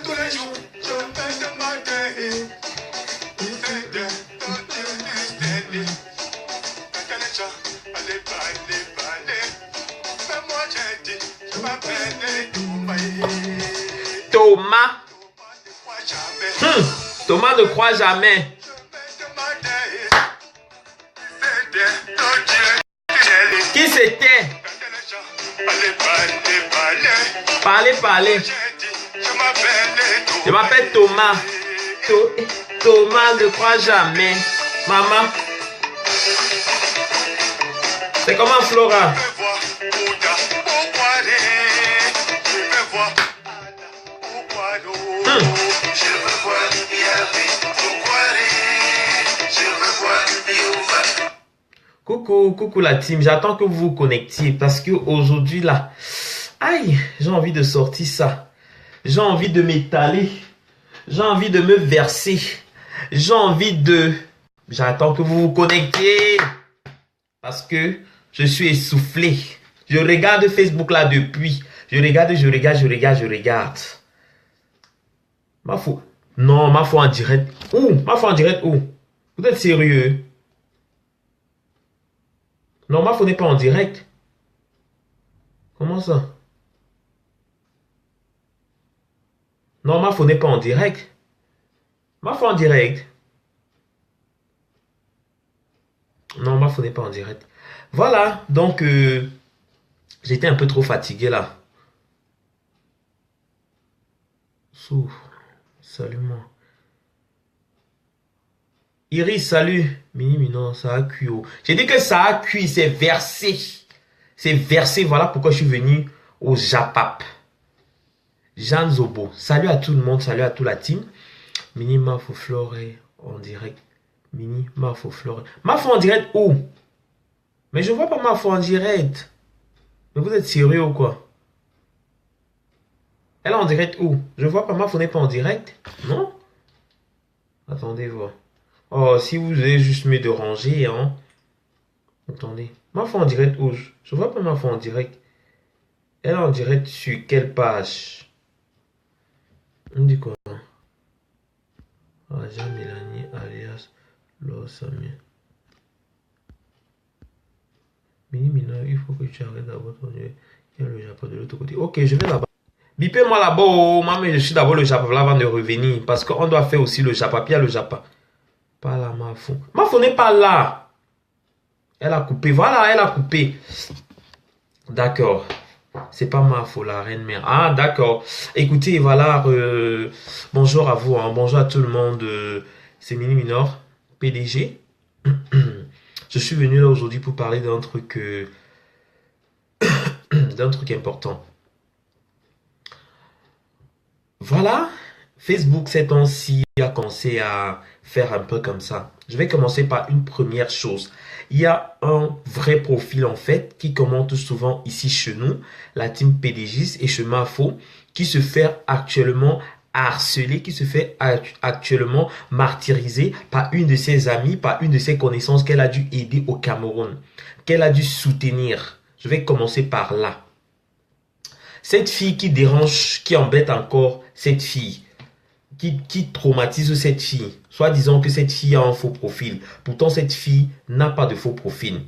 tous les jours, je me demandais. Thomas. Thomas ne croit jamais. Qui c'était? Parlez. Je m'appelle Thomas. Thomas ne croit jamais. Maman. C'est comment Flora? Coucou la team, j'attends que vous vous connectiez parce que aujourd'hui là, aïe, j'ai envie de sortir ça. J'ai envie de m'étaler. J'ai envie de me verser. J'ai envie de... J'attends que vous vous connectiez parce que je suis essoufflé. Je regarde Facebook là depuis. Je regarde. Ma foi. Non, ma foi en direct. Où? Ma foi en direct où? Vous êtes sérieux? Non, ma foi n'est pas en direct. Comment ça? Non, ma foi n'est pas en direct. Ma foi en direct. Non, ma foi n'est pas en direct. Voilà, donc j'étais un peu trop fatigué là. Souffle. Salut-moi. Iris, salut. Non, ça a cuit. J'ai dit que ça a cuit, c'est versé. C'est versé, voilà pourquoi je suis venu au Japap. Jeanne Zobo. Salut à tout le monde, salut à toute la team. Mini Mafo Flore en direct. Mini Mafo Flore. Mafo en direct où? Mais je vois pas Mafo en direct. Mais vous êtes sérieux ou quoi? Elle est en direct où? Je vois pas Mafo n'est pas en direct. Non? Attendez voir. Oh, si vous allez juste me déranger, hein. Attendez. Mafo en direct où? Je vois pas Mafo en direct. Elle est en direct sur quelle page? On dit quoi? Raja Mélanie alias Losamien. Mina, il faut que tu arrêtes d'abord ton Dieu. Il y a le Japon de l'autre côté. Ok, je vais là-bas. Bipez-moi là-bas, oh, maman, je suis d'abord le Japon là avant de revenir. Parce qu'on doit faire aussi le Japon. Puis il y a le Japon. Pas là, Mafo. Mafo n'est pas là. Elle a coupé. Voilà, elle a coupé. D'accord. C'est pas Mafo, la reine mère. Ah, d'accord. Écoutez, voilà. Bonjour à vous. Hein, bonjour à tout le monde. C'est Mini Minor, PDG. Je suis venu là aujourd'hui pour parler d'un truc, d'un truc important. Voilà. Facebook, ces temps-ci, a commencé à faire un peu comme ça. Je vais commencer par une première chose. Il y a un vrai profil en fait qui commente souvent ici chez nous, la team PDGis et chez Mafo, qui se fait actuellement harceler, qui se fait actuellement martyriser par une de ses amies, par une de ses connaissances qu'elle a dû aider au Cameroun, qu'elle a dû soutenir. Je vais commencer par là. Cette fille qui dérange, qui embête encore cette fille, qui traumatise cette fille, soit disant que cette fille a un faux profil. Pourtant, cette fille n'a pas de faux profil.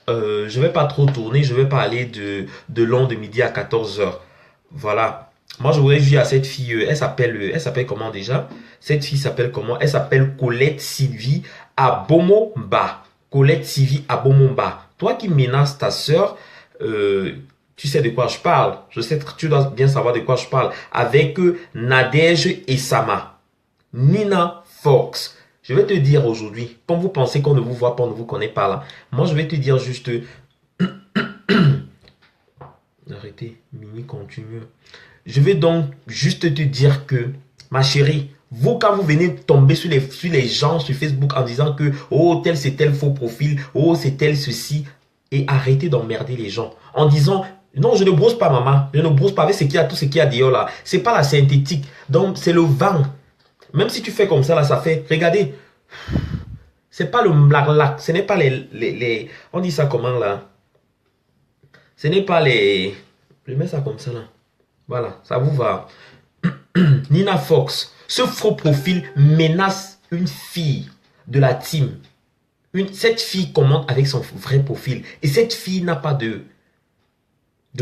Je vais pas trop tourner, je vais pas aller de long de midi à 14h. Voilà. Moi, je voudrais dire à cette fille, elle s'appelle comment déjà? Cette fille s'appelle comment? Elle s'appelle Colette Sylvie Abomomba. Colette Sylvie Abomomba. Toi qui menaces ta sœur, tu sais de quoi je parle. Je sais que tu dois bien savoir de quoi je parle. Avec Nadège et Sama. Nina Fox. Je vais te dire aujourd'hui, quand vous pensez qu'on ne vous voit pas, on ne vous connaît pas là. Moi, je vais te dire juste... Arrêtez, Mini continue. Je vais donc juste te dire que, ma chérie, vous, quand vous venez tomber sur les gens sur Facebook en disant que, oh, tel c'est tel faux profil, oh, c'est tel ceci, et arrêtez d'emmerder les gens. En disant... Non, je ne brosse pas, maman. Je ne brosse pas avec tout ce qu'il y a dehors là. C'est pas la synthétique. Donc, c'est le vent. Même si tu fais comme ça là, ça fait... Regardez. C'est pas le blacklac. Ce n'est pas les... On dit ça comment là? Ce n'est pas les... Je mets ça comme ça là. Voilà, ça vous va. Nina Fox, ce faux profil menace une fille de la team. Cette fille commente avec son vrai profil. Et cette fille n'a pas de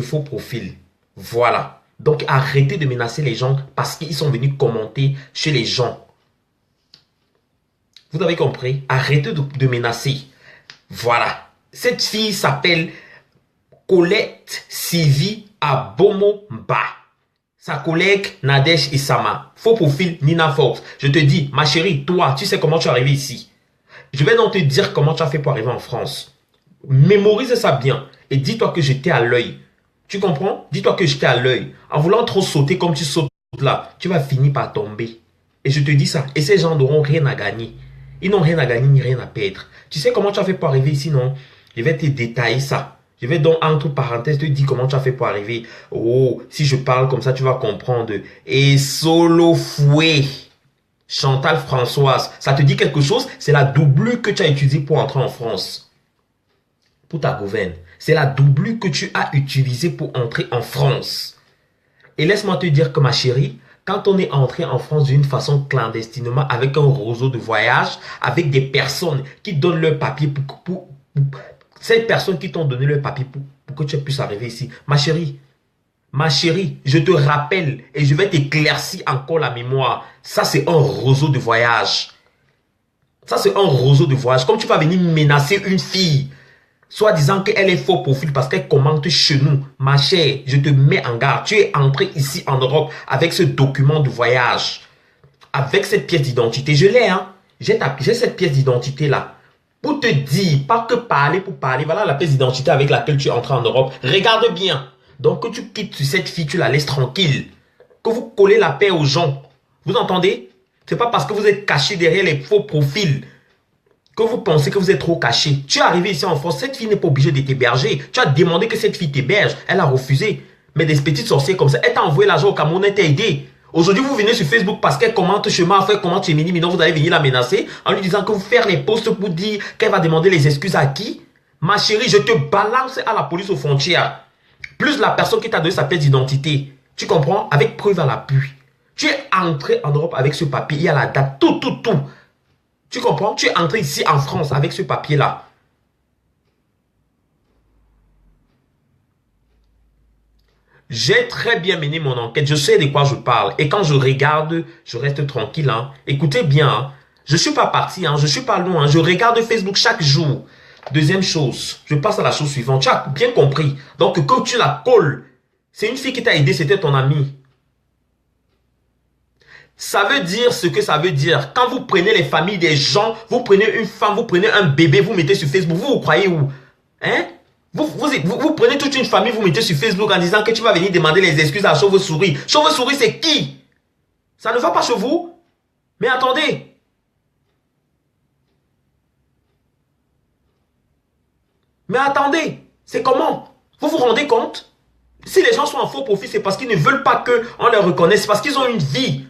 faux profil. Voilà. Donc arrêtez de menacer les gens parce qu'ils sont venus commenter chez les gens. Vous avez compris? Arrêtez de menacer. Voilà. Cette fille s'appelle Colette Sylvie Abomomba. Sa collègue Nadège Isama. Faux profil Nina Fox. Je te dis, ma chérie, toi, tu sais comment tu es arrivé ici. Je vais donc te dire comment tu as fait pour arriver en France. Mémorise ça bien. Et dis-toi que j'étais à l'œil. Tu comprends? Dis-toi que j'étais à l'œil. En voulant trop sauter comme tu sautes là, tu vas finir par tomber. Et je te dis ça. Et ces gens n'auront rien à gagner. Ils n'ont rien à gagner ni rien à perdre. Tu sais comment tu as fait pour arriver ici, non? Je vais te détailler ça. Je vais donc, entre parenthèses, te dire comment tu as fait pour arriver. Oh, si je parle comme ça, tu vas comprendre. Et solo fouet. Chantal Françoise. Ça te dit quelque chose? C'est la doublure que tu as utilisée pour entrer en France. Pour ta gouverne. C'est la doublure que tu as utilisée pour entrer en France. Et laisse-moi te dire que ma chérie, quand on est entré en France d'une façon clandestinement, avec un réseau de voyage, avec des personnes qui donnent leur papier pour ces personnes qui t'ont donné leur papier pour que tu puisses arriver ici. Ma chérie, je te rappelle et je vais t'éclaircir encore la mémoire. Ça, c'est un réseau de voyage. Ça, c'est un réseau de voyage. Comme tu vas venir menacer une fille, soit disant qu'elle est faux profil parce qu'elle commente chez nous. Ma chère, je te mets en garde. Tu es entré ici en Europe avec ce document de voyage. Avec cette pièce d'identité. Je l'ai, hein. J'ai cette pièce d'identité là. Pour te dire, pas que parler pour parler. Voilà la pièce d'identité avec laquelle tu es entré en Europe. Regarde bien. Donc que tu quittes cette fille, tu la laisses tranquille. Que vous collez la paix aux gens. Vous entendez? C'est pas parce que vous êtes caché derrière les faux profils que vous pensez que vous êtes trop caché. Tu es arrivé ici en France, cette fille n'est pas obligée de t'héberger. Tu as demandé que cette fille t'héberge. Elle a refusé. Mais des petites sorcières comme ça, elle t'a envoyé l'argent au Cameroun, elle t'a aidé. Aujourd'hui, vous venez sur Facebook parce qu'elle commente chemin, fait commente chez Mini, mais non, vous allez venir la menacer en lui disant que vous faites les posts pour dire qu'elle va demander les excuses à qui? Ma chérie, je te balance à la police aux frontières. Plus la personne qui t'a donné sa pièce d'identité. Tu comprends? Avec preuve à l'appui. Tu es entré en Europe avec ce papier, il y a la date, tout. Tu comprends? Tu es entré ici en France avec ce papier-là. J'ai très bien mené mon enquête. Je sais de quoi je parle. Et quand je regarde, je reste tranquille. Hein. Écoutez bien. Hein. Je ne suis pas parti. Hein. Je ne suis pas loin. Hein. Je regarde Facebook chaque jour. Deuxième chose. Je passe à la chose suivante. Tu as bien compris. Donc, quand tu la colles, c'est une fille qui t'a aidé. C'était ton amie. Ça veut dire ce que ça veut dire. Quand vous prenez les familles des gens, vous prenez une femme, vous prenez un bébé, vous mettez sur Facebook. Vous croyez où? Hein? Vous prenez toute une famille, vous mettez sur Facebook en disant que tu vas venir demander les excuses à Chauve-souris. Chauve-souris, c'est qui? Ça ne va pas chez vous? Mais attendez. Mais attendez. C'est comment? Vous vous rendez compte? Si les gens sont en faux profil, c'est parce qu'ils ne veulent pas qu'on les reconnaisse. C'est parce qu'ils ont une vie.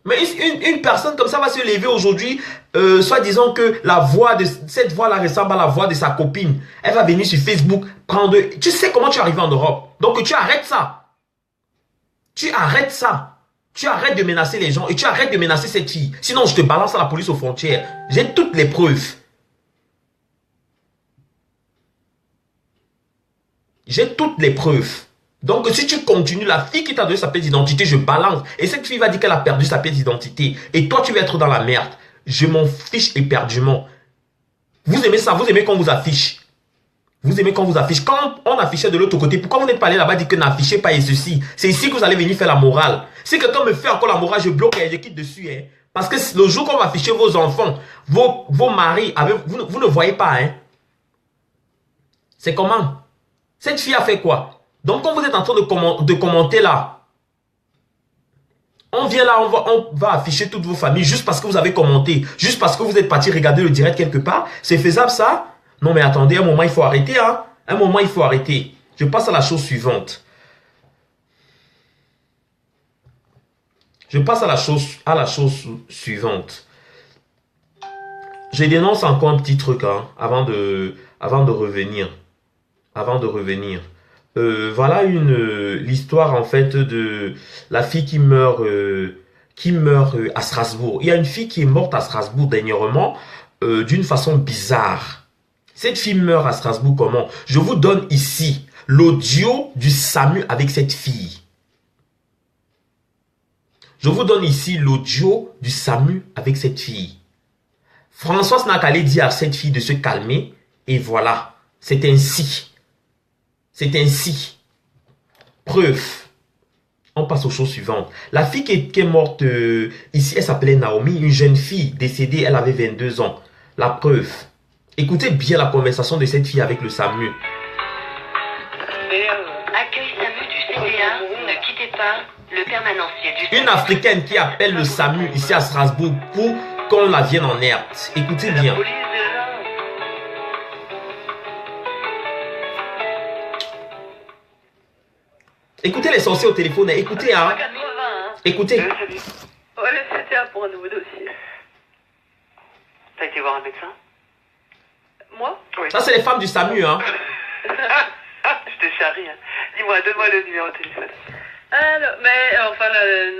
Mais une personne comme ça va se lever aujourd'hui, soit disant que la voix de cette voix-là ressemble à la voix de sa copine. Elle va venir sur Facebook prendre... Tu sais comment tu es arrivé en Europe. Donc tu arrêtes ça. Tu arrêtes ça. Tu arrêtes de menacer les gens et tu arrêtes de menacer cette fille. Sinon, je te balance à la police aux frontières. J'ai toutes les preuves. J'ai toutes les preuves. Donc, si tu continues, la fille qui t'a donné sa pièce d'identité, je balance. Et cette fille va dire qu'elle a perdu sa pièce d'identité. Et toi, tu vas être dans la merde. Je m'en fiche éperdument. Vous aimez ça? Vous aimez qu'on vous affiche? Vous aimez qu'on vous affiche? Quand on affichait de l'autre côté, pourquoi vous n'êtes pas allé là-bas dire que n'affichez pas et ceci? C'est ici que vous allez venir faire la morale. Si quelqu'un me fait encore la morale, je bloque et je quitte dessus. Hein. Parce que le jour qu'on va afficher vos enfants, vos maris, vous ne voyez pas. Hein. C'est comment? Cette fille a fait quoi? Donc, quand vous êtes en train de commenter là, on vient là, on va afficher toutes vos familles juste parce que vous avez commenté, juste parce que vous êtes parti regarder le direct quelque part. C'est faisable ça? Non, mais attendez, un moment, il faut arrêter. Hein? Un moment, il faut arrêter. Je passe à la chose suivante. Je passe à la chose suivante. Je dénonce encore un petit truc hein, avant de revenir. voilà l'histoire en fait de la fille qui meurt à Strasbourg. Il y a une fille qui est morte à Strasbourg dernièrement d'une façon bizarre. Cette fille meurt à Strasbourg comment? Je vous donne ici l'audio du SAMU avec cette fille. Je vous donne ici l'audio du SAMU avec cette fille. Françoise n'a qu'à aller dire à cette fille de se calmer et voilà, c'est ainsi. C'est ainsi. Preuve. On passe aux choses suivantes. La fille qui est morte ici, elle s'appelait Naomi, une jeune fille décédée, elle avait 22 ans. La preuve. Écoutez bien la conversation de cette fille avec le SAMU. Accueil SAMU du CTA, ne quittez pas le permanencier du SAMU. Une Africaine qui appelle le SAMU ici à Strasbourg pour qu'on la vienne en aide. Écoutez bien. Écoutez les sorciers au téléphone. Écoutez, hein. Écoutez. Ouais, le CTA pour un nouveau dossier. T'as été voir un médecin? Moi? Oui. Ça, c'est les femmes du SAMU, hein. Je te charrie, hein. Dis-moi, donne-moi le numéro de téléphone. Alors,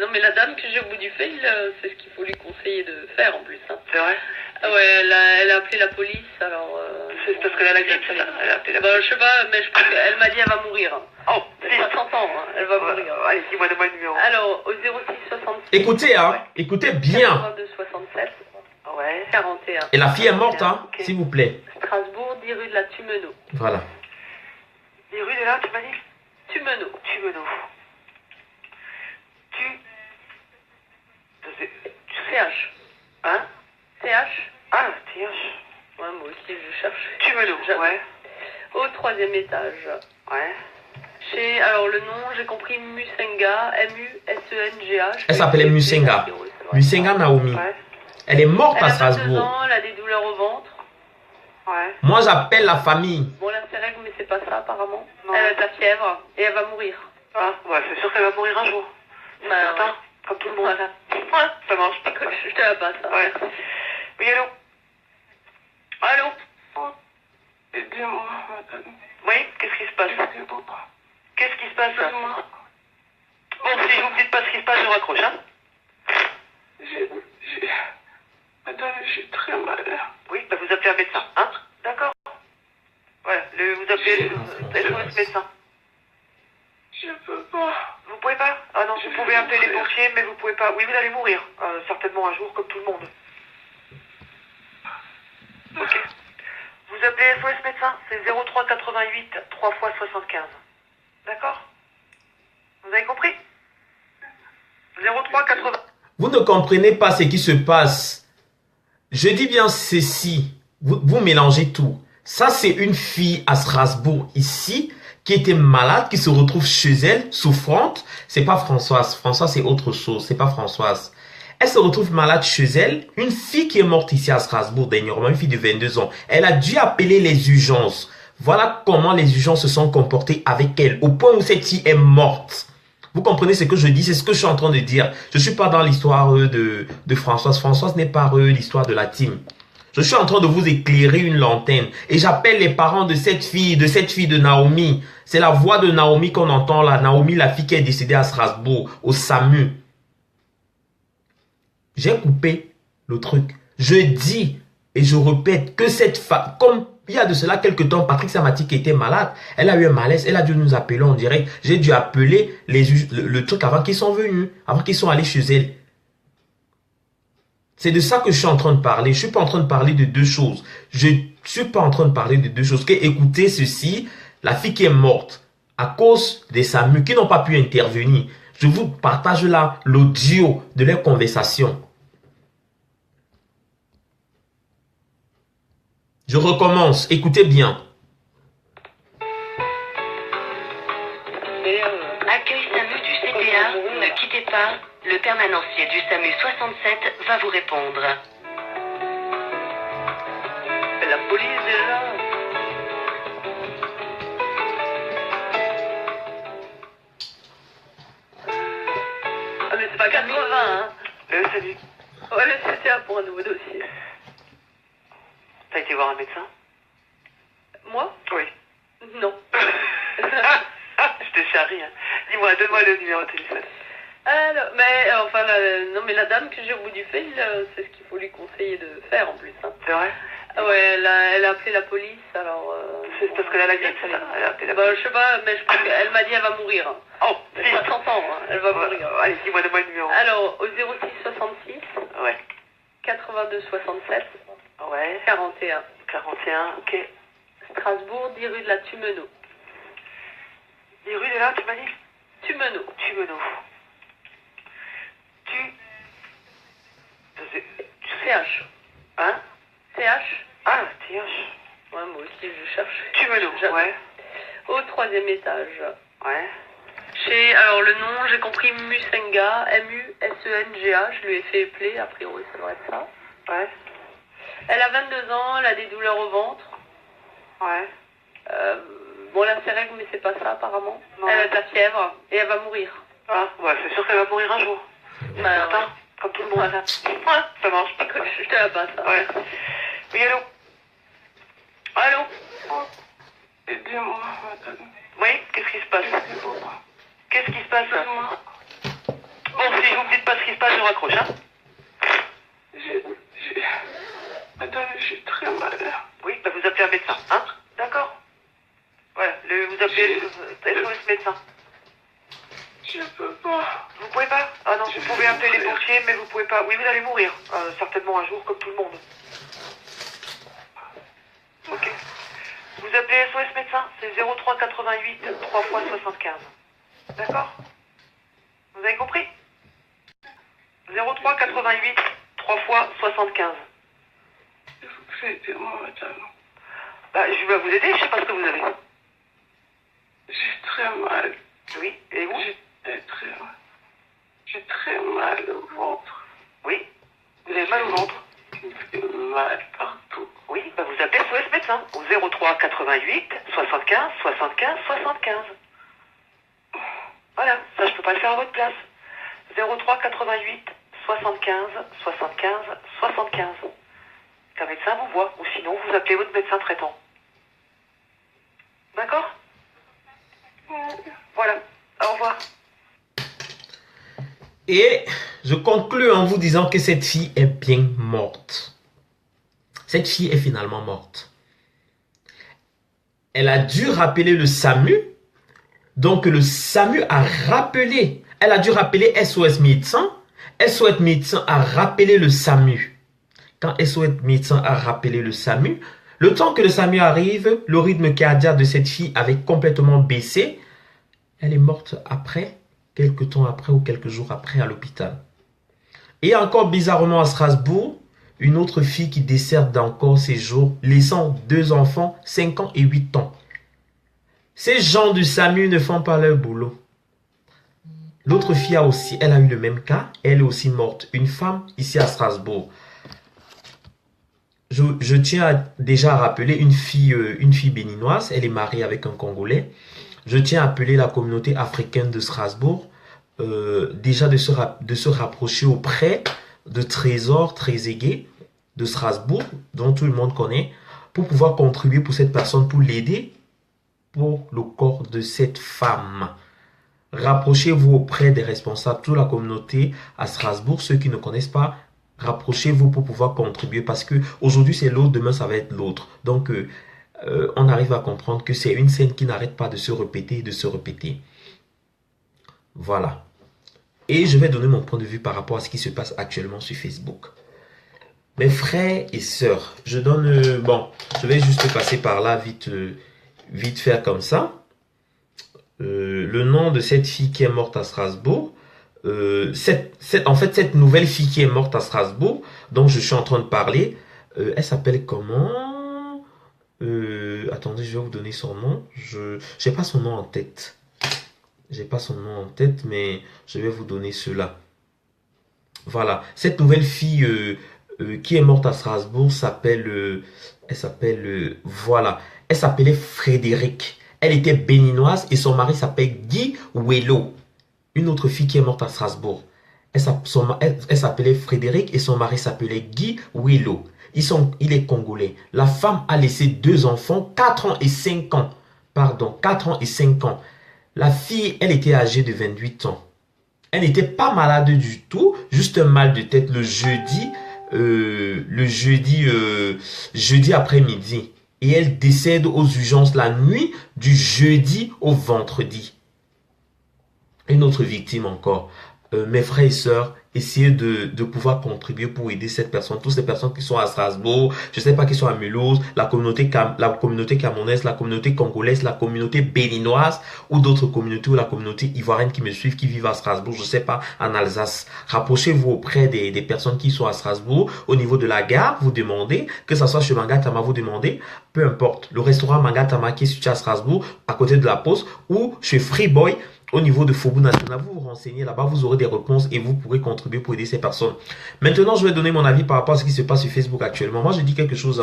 non, mais la dame que j'ai au bout du fil, c'est ce qu'il faut lui conseiller de faire en plus. Hein. C'est vrai? Ah ouais, elle a appelé la police, alors... C'est parce qu'elle a la grippe, ça. Elle a appelé la police. Bah, je sais pas, mais elle m'a dit elle va mourir. Oh, Elle a 60 ans, hein, elle va mourir. Allez, dis-moi, donne-moi le numéro. Alors, au 06 66... Écoutez, hein. Écoutez bien. 82 67 Ouais. 41. Et la fille est morte, hein. Ok. S'il vous plaît. Strasbourg, 10 rue de la Tumeno. Voilà. Les rues de là, tu m'as dit? Tumeno. Tumeno. CH. Hein? CH. Ah, TH. Ouais, moi aussi, je cherche. Tumeno, ouais. Au 3e étage. Ouais. Alors le nom, j'ai compris Musenga, M-U-S-E-N-G-A. Elle s'appelait Musenga. Musenga Naomi. Ouais. Elle est morte Elle à a 22 Strasbourg. ans, elle a des douleurs au ventre. Ouais. Moi, j'appelle la famille. Bon, là, c'est règle, mais c'est pas ça, apparemment. Non. Elle a de la fièvre et elle va mourir. Ah, ouais, c'est sûr qu'elle va mourir un jour. C'est Bah, certain. ouais. Comme tout le monde. Voilà. Ouais, ça marche. Écoute, je te la passe. Hein. Ouais. Oui, allô? Allô? Aidez-moi, madame. Oui, qu'est-ce qui se passe? Aidez-moi. Qu'est-ce qui se passe? Aidez-moi. Bon, si vous me dites pas ce qui se passe, je raccroche, hein? Madame, j'ai très mal. Oui, bah vous appelez un médecin, hein? D'accord. Voilà, vous appelez SOS médecin. Je peux pas. Vous pouvez pas? Ah non, Je vous vais pouvez appeler les mourir. pompiers, mais vous pouvez pas. Oui, vous allez mourir. Certainement un jour, comme tout le monde. Ok. Vous appelez SOS médecin, c'est 03 88 3 fois 75. D'accord? Vous avez compris? 03 80. Vous ne comprenez pas ce qui se passe. Je dis bien ceci. Vous mélangez tout. Ça, c'est une fille à Strasbourg ici qui était malade, qui se retrouve chez elle, souffrante. C'est pas Françoise. Françoise, c'est autre chose. C'est pas Françoise. Elle se retrouve malade chez elle. Une fille qui est morte ici à Strasbourg dernièrement, une fille de 22 ans. Elle a dû appeler les urgences. Voilà comment les urgences se sont comportées avec elle, au point où cette fille est morte. Vous comprenez ce que je dis? C'est ce que je suis en train de dire. Je suis pas dans l'histoire de Françoise. Françoise n'est pas l'histoire de la team. Je suis en train de vous éclairer une lanterne. Et j'appelle les parents de cette fille de Naomi. C'est la voix de Naomi qu'on entend là. Naomi, la fille qui est décédée à Strasbourg, au SAMU. J'ai coupé le truc. Je dis et je répète que cette femme, comme il y a de cela quelques temps, Patrick Samati qui était malade, elle a eu un malaise, elle a dû nous appeler en direct. J'ai dû appeler le truc avant qu'ils sont venus, avant qu'ils sont allés chez elle. C'est de ça que je suis en train de parler. Je suis pas en train de parler de deux choses. Je suis pas en train de parler de deux choses. Écoutez ceci, la fille qui est morte à cause des SAMU qui n'ont pas pu intervenir. Je vous partage là l'audio de leur conversation. Je recommence. Écoutez bien. Accueil SAMU du CTA, ne quittez pas. Le permanencier du SAMU 67 va vous répondre. La police est là. Ah, mais c'est pas 80, hein. Salut. Ouais, le CTA pour un nouveau dossier. T'as été voir un médecin? Moi? Oui. Non. charrie. Hein. Dis-moi, donne-moi le numéro de téléphone. Alors, mais enfin, non, mais la dame que j'ai au bout du fil, c'est ce qu'il faut lui conseiller de faire en plus. Hein. C'est vrai? Ah ouais, elle a appelé la police, alors... C'est parce qu'elle a la grippe, c'est ça? Elle a appelé la Bah, police. je sais pas, mais je crois qu'elle m'a dit elle va mourir. Oh, Elle vite. a 60 ans, hein, elle va mourir. Allez, dis-moi, donne-moi le numéro. Alors, au 06 66 Ouais. 82 67 Ouais. 41. 41, ok. Strasbourg, 10 rue de la Tumeno. 10 rue de là, tu m'as dit? Tumeno. Tumeno. CH. Hein? CH. Ah, TH. Ouais, moi aussi, je cherche. Tumeno, ouais. Au 3e étage. Ouais. Alors le nom, j'ai compris Musenga, M-U-S-E-N-G-A, je lui ai fait épeler, a priori ça doit être ça. Ouais. Elle a 22 ans, elle a des douleurs au ventre. Ouais. Bon, elle a ses règles, mais c'est pas ça apparemment. Non. Elle a de la fièvre et elle va mourir. Ah, ouais, c'est sûr qu'elle va mourir un jour. Bah, Certain, ouais. comme tout le monde. Voilà. Ouais, ça marche. Écoute, je te la passe. Hein. Ouais. Oui, allô? Allô? Aidez-moi, madame. Oui, qu'est-ce qui se passe? Aidez-moi. Qu'est-ce qui se passe? Aidez-moi. Bon, si vous me dites pas ce qui se passe, je raccroche, hein? Madame, je suis très malade. Oui, bah vous appelez un médecin, hein? D'accord? Voilà, vous appelez SOS médecin. Je peux pas. Vous pouvez pas? Ah non, vous pouvez appeler les pompiers, mais vous pouvez pas. Oui, vous allez mourir, certainement un jour, comme tout le monde. Ok. Vous appelez SOS médecin, c'est 03 88 3 fois 75. D'accord? Vous avez compris? 03 88 3 fois 75. Il faut que vous aidez-moi, madame. Bah, je vais vous aider, je sais pas ce que vous avez. J'ai très mal. Oui, et vous? J'ai très mal. J'ai très mal au ventre. Oui. Vous avez mal au ventre? Il me fait mal partout. Oui, bah vous appelez SOS médecin au 03 88 75 75 75. Voilà, ça je peux pas le faire à votre place. 03 88 75 75 75. Qu'un médecin vous voit, ou sinon vous appelez votre médecin traitant. D'accord? Voilà, au revoir. Et je conclus en vous disant que cette fille est bien morte. Cette fille est finalement morte. Elle a dû rappeler le SAMU. Donc le SAMU a rappelé. Elle a dû rappeler SOS médecin. SOS médecin a rappelé le SAMU. Quand SOS médecin a rappelé le SAMU, le temps que le SAMU arrive, le rythme cardiaque de cette fille avait complètement baissé. Elle est morte après, quelques temps après ou quelques jours après à l'hôpital. Et encore bizarrement à Strasbourg, une autre fille qui décède encore ses jours, laissant 2 enfants, 5 ans et 8 ans. Ces gens du SAMU ne font pas leur boulot. L'autre fille elle a eu le même cas, elle est aussi morte. Une femme ici à Strasbourg. Je tiens déjà à rappeler une fille béninoise, elle est mariée avec un Congolais. Je tiens à appeler la communauté africaine de Strasbourg déjà de se rapprocher auprès de Trésor Trezeguet de Strasbourg, dont tout le monde connaît, pour pouvoir contribuer pour cette personne, pour l'aider pour le corps de cette femme. Rapprochez-vous auprès des responsables, toute la communauté à Strasbourg, ceux qui ne connaissent pas, rapprochez-vous pour pouvoir contribuer parce que aujourd'hui c'est l'autre, demain ça va être l'autre. Donc on arrive à comprendre que c'est une scène qui n'arrête pas de se répéter et de se répéter. Voilà. Et je vais donner mon point de vue par rapport à ce qui se passe actuellement sur Facebook. Mes frères et sœurs, je vais juste passer par là vite faire comme ça. Le nom de cette fille qui est morte à Strasbourg, cette nouvelle fille qui est morte à Strasbourg, dont je suis en train de parler, elle s'appelle comment? Attendez, je vais vous donner son nom. Je n'ai pas son nom en tête. J'ai pas son nom en tête, mais je vais vous donner cela. Voilà. Cette nouvelle fille qui est morte à Strasbourg s'appelle... voilà. Elle s'appelait Frédéric. Elle était béninoise et son mari s'appelle Guy Wello. Une autre fille qui est morte à Strasbourg. Elle s'appelait Frédéric et son mari s'appelait Guy Wello. Il est congolais. La femme a laissé 2 enfants, 4 ans et 5 ans. Pardon, 4 ans et 5 ans. La fille, elle était âgée de 28 ans. Elle n'était pas malade du tout, juste un mal de tête jeudi après-midi. Et elle décède aux urgences la nuit du jeudi au vendredi. Une autre victime encore. Mes frères et sœurs, essayez de pouvoir contribuer pour aider cette personne. Toutes ces personnes qui sont à Strasbourg, je ne sais pas qui sont à Mulhouse, la communauté camerounaise, la communauté congolaise, la communauté béninoise ou d'autres communautés ou la communauté ivoirienne qui me suivent, qui vivent à Strasbourg, je ne sais pas, en Alsace. Rapprochez-vous auprès des personnes qui sont à Strasbourg. Au niveau de la gare, vous demandez, que ce soit chez Mangatama, vous demandez, peu importe, le restaurant Mangatama qui est situé à Strasbourg, à côté de la Poste, ou chez Freeboy, au niveau de Faubourg National, vous vous renseignez là-bas, vous aurez des réponses et vous pourrez contribuer pour aider ces personnes. Maintenant, je vais donner mon avis par rapport à ce qui se passe sur Facebook actuellement. Moi, je dis quelque chose.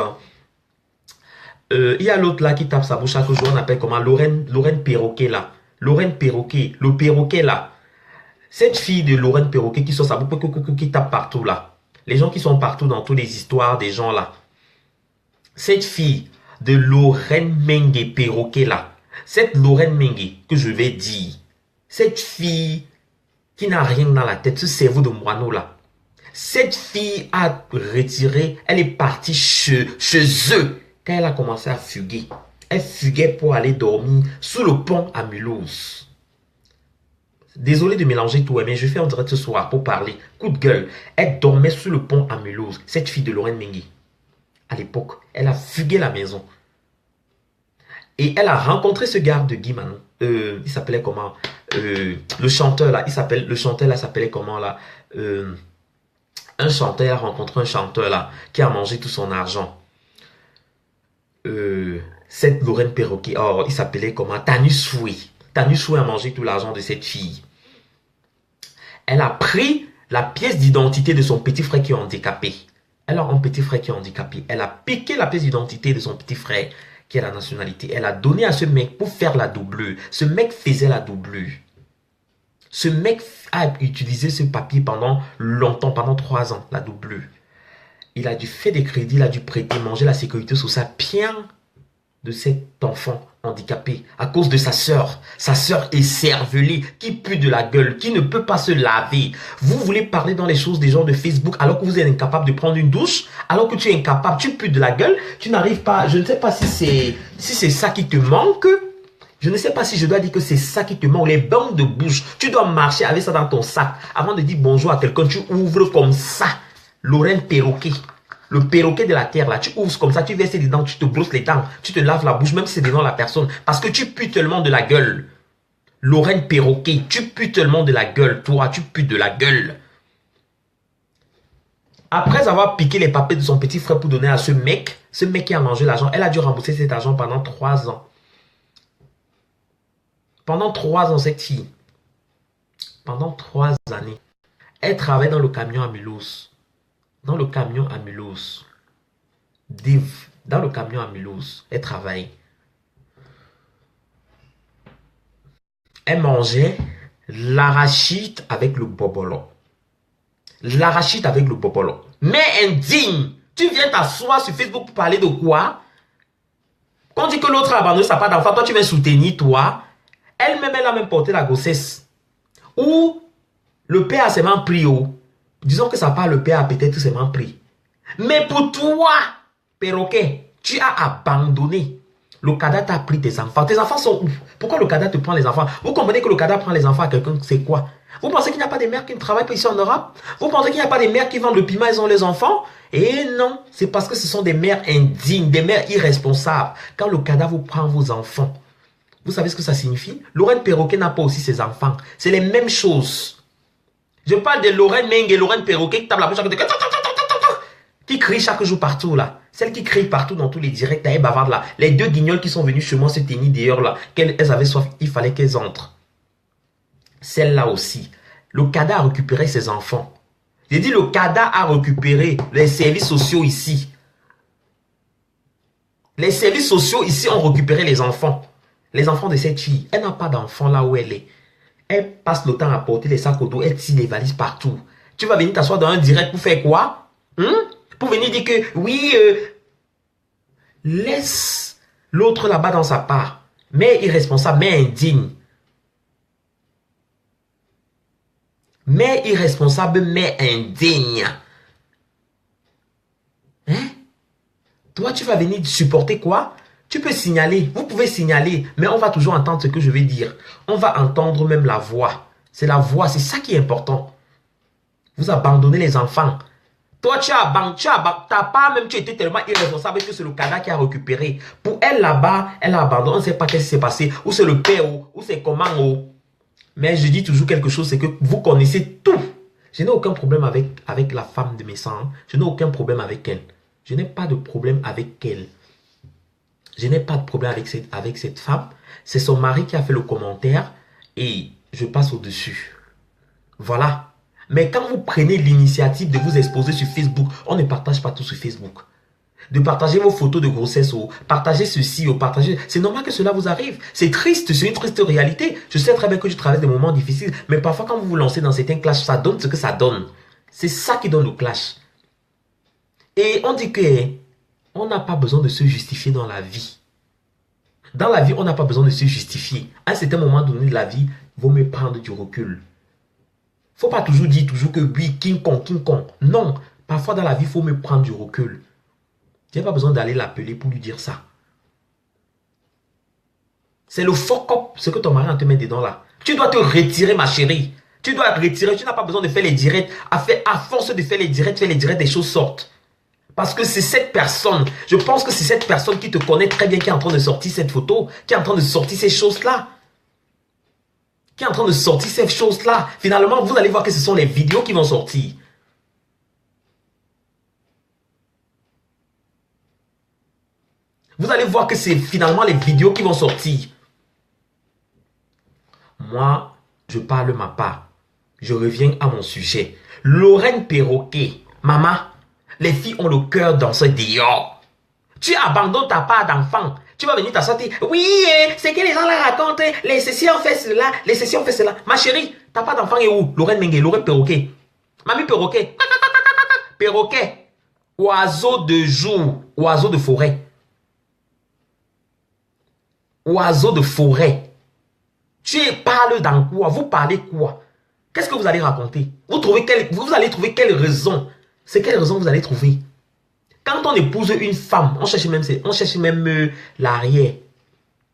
Il y a l'autre là qui tape sa bouche chaque jour, on appelle comment Lorraine Perroquet là. Lorraine Perroquet, le perroquet là. Cette fille de Lorraine Perroquet qui sort sa bouche, qui tape partout là. Les gens qui sont partout dans toutes les histoires des gens là. Cette fille de Lorraine Mengue Perroquet là. Cette Lorraine Mengue que je vais dire. Cette fille qui n'a rien dans la tête, ce cerveau de moineau là. Cette fille a retiré, elle est partie chez eux quand elle a commencé à fuguer. Elle fuguait pour aller dormir sous le pont à Mulhouse. Désolé de mélanger tout, mais je fais en direct ce soir pour parler. Coup de gueule. Elle dormait sous le pont à Mulhouse. Cette fille de Lorraine Mengue. À l'époque, elle a fugué la maison. Et elle a rencontré ce gars de Guy Manon. Il s'appelait comment le chanteur là, s'appelait comment là un chanteur a rencontré un chanteur là qui a mangé tout son argent. Cette Lorraine Perroquet, il s'appelait comment Tanus Fouy. Tanus Fouy a mangé tout l'argent de cette fille. Elle a pris la pièce d'identité de son petit frère qui est handicapé. Elle a un petit frère qui est handicapé. Elle a piqué la pièce d'identité de son petit frère qui a la nationalité. Elle a donné à ce mec pour faire la doublure. Ce mec faisait la doublure. Ce mec a utilisé ce papier pendant longtemps, pendant 3 ans, la doublure. Il a dû faire des crédits, il a dû prêter, manger la sécurité sociale bien de cet enfant handicapé à cause de sa sœur. Sa sœur écervelée, qui pue de la gueule, qui ne peut pas se laver. Vous voulez parler dans les choses des gens de Facebook alors que vous êtes incapable de prendre une douche, alors que tu es incapable, tu pues de la gueule, tu n'arrives pas, je ne sais pas si c'est ça qui te manque. Je ne sais pas si je dois dire que c'est ça qui te manque, les bandes de bouche. Tu dois marcher avec ça dans ton sac. Avant de dire bonjour à quelqu'un, tu ouvres comme ça. Lorraine Perroquet. Le perroquet de la terre, là, tu ouvres comme ça, tu verses les dents, tu te brosses les dents, tu te laves la bouche, même si c'est devant la personne. Parce que tu pues tellement de la gueule. Lorraine Perroquet, tu pues tellement de la gueule. Toi, tu pues de la gueule. Après avoir piqué les papiers de son petit frère pour donner à ce mec qui a mangé l'argent, elle a dû rembourser cet argent pendant 3 ans. Pendant 3 ans, cette fille, pendant 3 années, elle travaille dans le camion à Mulhouse. Dans le camion à Mulhouse. Dans le camion à Mulhouse, elle travaille. Elle mangeait l'arachide avec le bobolo. L'arachide avec le bobolo. Mais indigne, tu viens t'asseoir sur Facebook pour parler de quoi? Quand on dit que l'autre a abandonné sa part d'enfant, toi tu viens soutenir toi. Elle-même, elle a même porté la grossesse. Ou le père a seulement pris haut. Disons que ça part, le père a peut-être seulement pris. Mais pour toi, perroquet, tu as abandonné. Le cadavre t'a pris tes enfants. Tes enfants sont où? Pourquoi le cadavre te prend les enfants? Vous comprenez que le cadavre prend les enfants à quelqu'un, c'est quoi? Vous pensez qu'il n'y a pas des mères qui ne travaillent pas ici en Europe? Vous pensez qu'il n'y a pas des mères qui vendent le piment, ils ont les enfants? Et non, c'est parce que ce sont des mères indignes, des mères irresponsables. Quand le cadavre prend vos enfants, vous savez ce que ça signifie? Lorraine Perroquet n'a pas aussi ses enfants. C'est les mêmes choses. Je parle de Lorraine Mengue et Lorraine Perroquet qui tape la bouche, qui crie chaque jour partout là. Celle qui crie partout dans tous les directs, elle bavarde là. Les 2 guignols qui sont venus chez moi se tenir dehors là. Elles avaient soif, il fallait qu'elles entrent. Celle-là aussi. Le CADA a récupéré ses enfants. J'ai dit le CADA a récupéré les services sociaux ici. Les services sociaux ici ont récupéré les enfants. Les enfants de cette fille. Elle n'a pas d'enfant là où elle est. Elle passe le temps à porter les sacs au dos. Elle tire les valises partout. Tu vas venir t'asseoir dans un direct pour faire quoi? Pour venir dire que oui, laisse l'autre là-bas dans sa part. Mais irresponsable, mais indigne. Mère irresponsable, mère indigne. Hein? Toi, tu vas venir supporter quoi? Tu peux signaler, vous pouvez signaler, mais on va toujours entendre ce que je vais dire. On va entendre même la voix. C'est la voix, c'est ça qui est important. Vous abandonnez les enfants. Toi, t'as pas même, tu étais tellement irresponsable que c'est le cadavre qui a récupéré. Pour elle là-bas, elle a abandonné, on ne sait pas qu'est-ce qui s'est passé, ou c'est le père, ou c'est comment. Mais je dis toujours quelque chose, c'est que vous connaissez tout. Je n'ai aucun problème avec la femme de mes sangs. Je n'ai aucun problème avec elle. Je n'ai pas de problème avec elle. Je n'ai pas de problème avec cette femme. C'est son mari qui a fait le commentaire et je passe au-dessus. Voilà. Mais quand vous prenez l'initiative de vous exposer sur Facebook, on ne partage pas tout sur Facebook. De partager vos photos de grossesse ou partager ceci ou partager... C'est normal que cela vous arrive. C'est triste, c'est une triste réalité. Je sais très bien que je traverse des moments difficiles, mais parfois quand vous vous lancez dans certains clashs, ça donne ce que ça donne. C'est ça qui donne le clash. Et on dit que on n'a pas besoin de se justifier dans la vie. Dans la vie, on n'a pas besoin de se justifier. À un certain moment donné de la vie, il vaut mieux prendre du recul. Faut pas toujours dire que oui, King Kong. Non, parfois dans la vie, il faut mieux prendre du recul. Tu n'as pas besoin d'aller l'appeler pour lui dire ça. C'est le fuck up, ce que ton mari te met dedans là. Tu dois te retirer, ma chérie. Tu dois te retirer, tu n'as pas besoin de faire les directs. À force de faire les directs, des choses sortent. Parce que c'est cette personne, je pense que c'est cette personne qui te connaît très bien qui est en train de sortir cette photo, qui est en train de sortir ces choses-là. Finalement, vous allez voir que ce sont les vidéos qui vont sortir. Vous allez voir que c'est finalement les vidéos qui vont sortir. Moi, je parle ma part. Je reviens à mon sujet. Lorraine Perroquet, maman, les filles ont le cœur dans ce Dior. Tu abandonnes ta part d'enfant. Tu vas venir t'asseoir. Oui, c'est que les gens la racontent. Les sessions ont fait cela. Ma chérie, ta part d'enfant est où? Lorraine Mengue, Lorraine Perroquet. Mamie Perroquet. Perroquet. Oiseau de jour. Oiseau de forêt. Oiseau de forêt. Tu parles dans quoi? Vous parlez quoi? Qu'est-ce que vous allez raconter? Vous allez trouver quelle raison? C'est quelle raison vous allez trouver? Quand on épouse une femme, on cherche même l'arrière.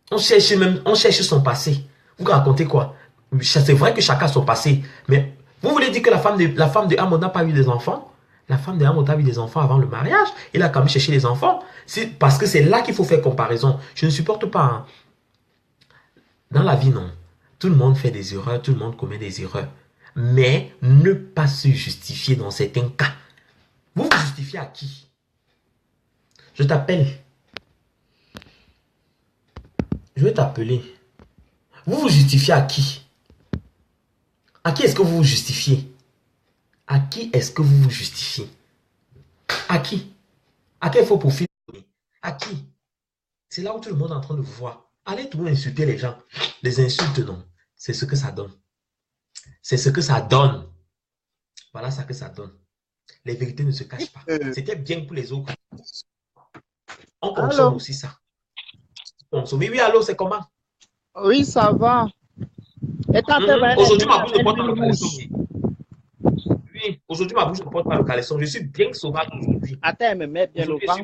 On cherche son passé. Vous racontez quoi? C'est vrai que chacun a son passé. Mais vous voulez dire que la femme de Amos n'a pas eu des enfants? La femme de Amos a eu des enfants avant le mariage. Il a quand même cherché les enfants. Parce que c'est là qu'il faut faire comparaison. Je ne supporte pas. Hein. Dans la vie, non. Tout le monde fait des erreurs. Tout le monde commet des erreurs. Mais ne pas se justifier dans certains cas. Vous vous justifiez à qui? Je t'appelle. Je vais t'appeler. Vous vous justifiez à qui? À qui est-ce que vous vous justifiez? À qui est-ce que vous vous justifiez? À qui? À quel faux profil? À qui? C'est là où tout le monde est en train de vous voir. Allez tout insulter les gens. Les insultes, non. C'est ce que ça donne. C'est ce que ça donne. Voilà ce que ça donne. Les vérités ne se cachent pas. C'était bien pour les autres. On consomme aussi ça. Oui, allô, c'est comment? Oui, ça va. Aujourd'hui, ma bouche ne porte pas le caleçon. Oui, aujourd'hui, ma bouche ne porte pas le caleçon. Je suis bien sauvage aujourd'hui. Attends, me mets bien le vent.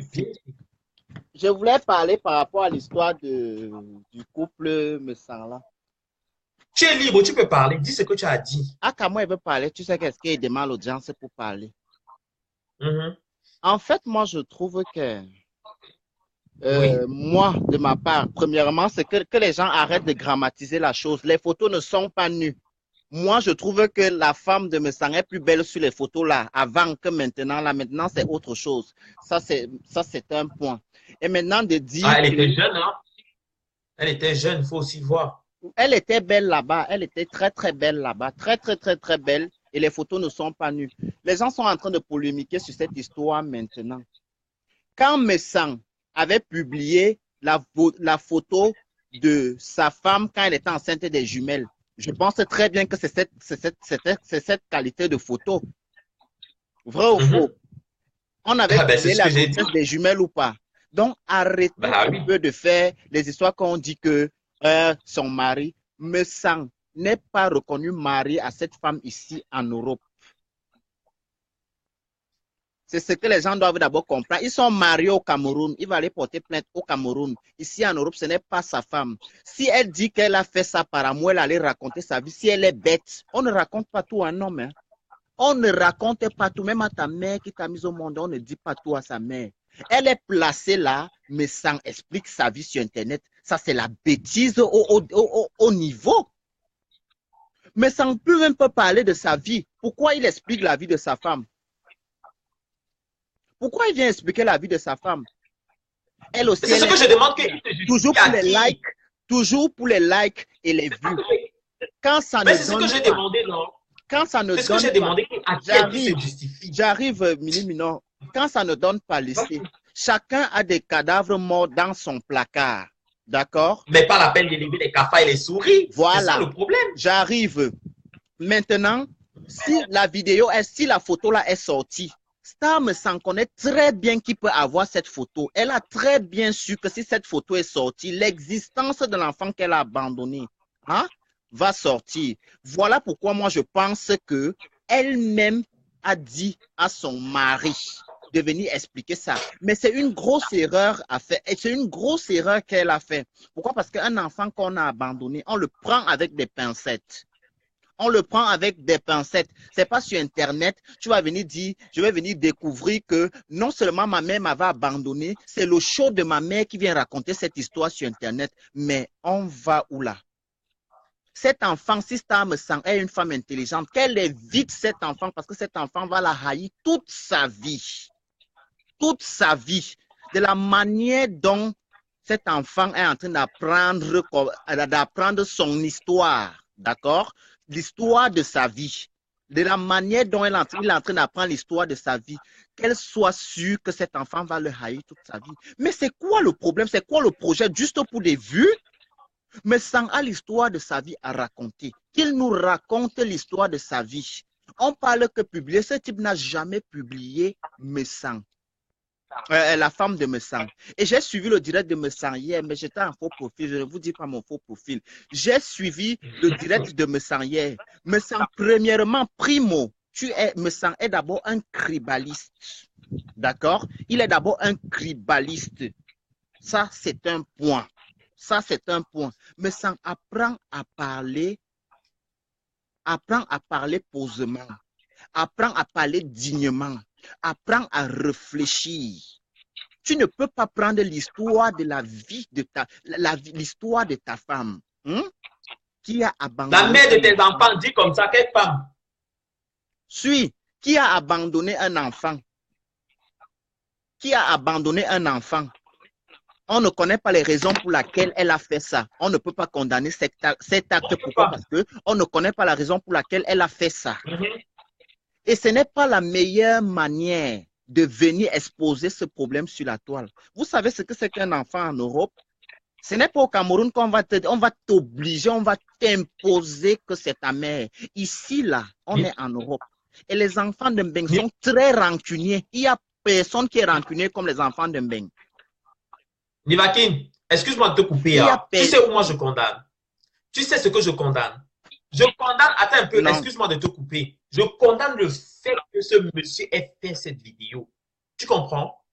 Je voulais parler par rapport à l'histoire du couple Messang-là. Tu es libre, tu peux parler. Dis ce que tu as dit. Ah, quand moi, il veut parler, tu sais qu'est-ce qu'il demande l'audience pour parler. En fait, moi, je trouve que moi, de ma part, premièrement, c'est que les gens arrêtent de grammatiser la chose. Les photos ne sont pas nues. Moi, je trouve que la femme de Messang est plus belle sur les photos là, avant que maintenant. Là, maintenant, c'est autre chose. Ça, c'est un point. Et maintenant, de dire... Ah, elle était jeune, hein? Elle était jeune, il faut aussi voir. Elle était belle là-bas. Elle était très, très belle là-bas. Très, très, très, très belle. Et les photos ne sont pas nues. Les gens sont en train de polémiquer sur cette histoire maintenant. Quand Messang avait publié la photo de sa femme quand elle était enceinte des jumelles, je pense très bien que c'est cette qualité de photo. Vrai ou faux? On avait publié la grossesse des jumelles ou pas? Donc, arrêtez un peu de faire les histoires qu'on dit que son mari Messang, n'est pas reconnu marié à cette femme ici en Europe. C'est ce que les gens doivent d'abord comprendre. Ils sont mariés au Cameroun. Il va aller porter plainte au Cameroun. Ici en Europe, ce n'est pas sa femme. Si elle dit qu'elle a fait ça par amour, elle allait raconter sa vie. Si elle est bête, on ne raconte pas tout à un homme. Hein. On ne raconte pas tout. Même à ta mère qui t'a mis au monde, on ne dit pas tout à sa mère. Elle est placée là, mais sans explique sa vie sur Internet. Ça, c'est la bêtise au niveau. Mais sans plus même pas parler de sa vie. Pourquoi il explique la vie de sa femme? Pourquoi il vient expliquer la vie de sa femme? Elle aussi. C'est ce que je demande. Toujours pour les likes, toujours pour les likes et les vues. Quand ça mais ne c'est ce donne que j'ai pas, demandé, non? quand ça ne C'est ce que donne j'ai pas, demandé. À qui elle se justifie? j'arrive, Mini Minon. Quand ça ne donne pas, laissez. Chacun a des cadavres morts dans son placard. D'accord? Mais pas la peine d'élever les cafards et les souris. Voilà. C'est ça le problème. J'arrive. Maintenant, si la vidéo, si la photo là est sortie, Star me s'en connaît très bien qui peut avoir cette photo. Elle a très bien su que si cette photo est sortie, l'existence de l'enfant qu'elle a abandonné, hein, va sortir. Voilà pourquoi moi je pense que elle-même a dit à son mari de venir expliquer ça. Mais c'est une grosse erreur à faire. Et c'est une grosse erreur qu'elle a fait. Pourquoi? Parce qu'un enfant qu'on a abandonné, on le prend avec des pincettes. On le prend avec des pincettes. C'est pas sur Internet. Tu vas venir dire, je vais venir découvrir que non seulement ma mère m'avait abandonné, c'est le show de ma mère qui vient raconter cette histoire sur Internet. Mais on va où là? Cet enfant, si Star me sent est une femme intelligente, qu'elle évite cet enfant parce que cet enfant va la haïr toute sa vie. Toute sa vie. De la manière dont cet enfant est en train d'apprendre son histoire. D'accord? L'histoire de sa vie, de la manière dont il est en train d'apprendre l'histoire de sa vie, qu'elle soit sûre que cet enfant va le haïr toute sa vie. Mais c'est quoi le problème? C'est quoi le projet? Juste pour des vues? Mais sans à l'histoire de sa vie à raconter. Qu'il nous raconte l'histoire de sa vie. On parle que publier. Ce type n'a jamais publié Messang. La femme de Messang. Et j'ai suivi le direct de Messang hier, mais j'étais en faux profil. Je ne vous dis pas mon faux profil. J'ai suivi le direct de Messang hier. Messang, premièrement, primo, Messang est d'abord un cribaliste. D'accord? Il est d'abord un cribaliste. Ça, c'est un point. Ça, c'est un point. Messang apprend à parler posément. Apprend à parler dignement. Apprends à réfléchir. Tu ne peux pas prendre l'histoire de la vie de l'histoire de ta femme qui a abandonné. La mère de tes enfants dit comme ça, quelle femme? Qui a abandonné un enfant? Qui a abandonné un enfant? On ne connaît pas les raisons pour lesquelles elle a fait ça. On ne peut pas condamner cet acte. Pourquoi? Parce qu'on ne connaît pas la raison pour laquelle elle a fait ça. Et ce n'est pas la meilleure manière de venir exposer ce problème sur la toile. Vous savez ce que c'est qu'un enfant en Europe? Ce n'est pas au Cameroun qu'on va t'obliger, on va t'imposer que c'est ta mère. Ici, là, on est en Europe. Et les enfants de Mbeng sont très rancuniers. Il n'y a personne qui est rancunier comme les enfants de Mbeng. Nivakin, excuse-moi de te couper. Tu sais où moi je condamne? Tu sais ce que je condamne? Je condamne, attends un peu, excuse-moi de te couper. Je condamne le fait que ce monsieur ait fait cette vidéo. Tu comprends?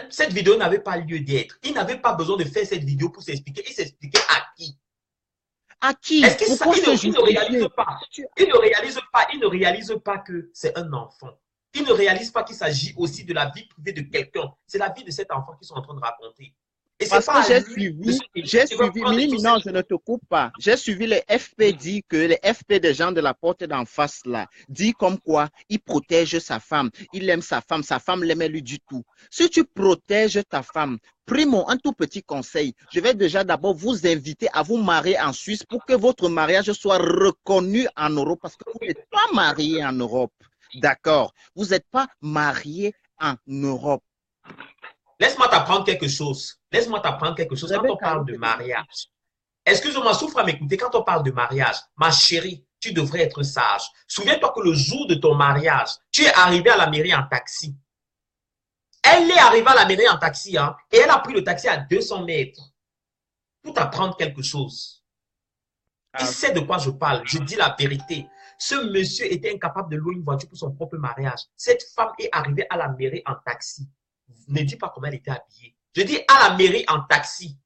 Cette vidéo n'avait pas lieu d'être. Il n'avait pas besoin de faire cette vidéo pour s'expliquer. Il s'expliquait à qui? À qui? Est-ce qu'il ne réalise pas? Il ne réalise pas que c'est un enfant. Il ne réalise pas qu'il s'agit aussi de la vie privée de quelqu'un. C'est la vie de cet enfant qu'ils sont en train de raconter. Parce que j'ai suivi, non, je ne te coupe pas. J'ai suivi les FP dit que les FP des gens de la porte d'en face là, dit comme quoi il protège sa femme, il aime sa femme l'aimait lui du tout. Si tu protèges ta femme, primo, un tout petit conseil, je vais déjà d'abord vous inviter à vous marier en Suisse pour que votre mariage soit reconnu en Europe parce que vous n'êtes pas marié en Europe. D'accord? Vous n'êtes pas marié en Europe. Laisse-moi t'apprendre quelque chose. Quand on parle de mariage. Excuse-moi, souffre à m'écouter. Quand on parle de mariage, ma chérie, tu devrais être sage. Souviens-toi que le jour de ton mariage, tu es arrivé à la mairie en taxi. Elle est arrivée à la mairie en taxi, hein, et elle a pris le taxi à 200 mètres pour t'apprendre quelque chose. Il Ah, sait de quoi je parle. Je dis la vérité. Ce monsieur était incapable de louer une voiture pour son propre mariage. Cette femme est arrivée à la mairie en taxi. Ne dis pas comment elle était habillée. Je dis à la mairie en taxi.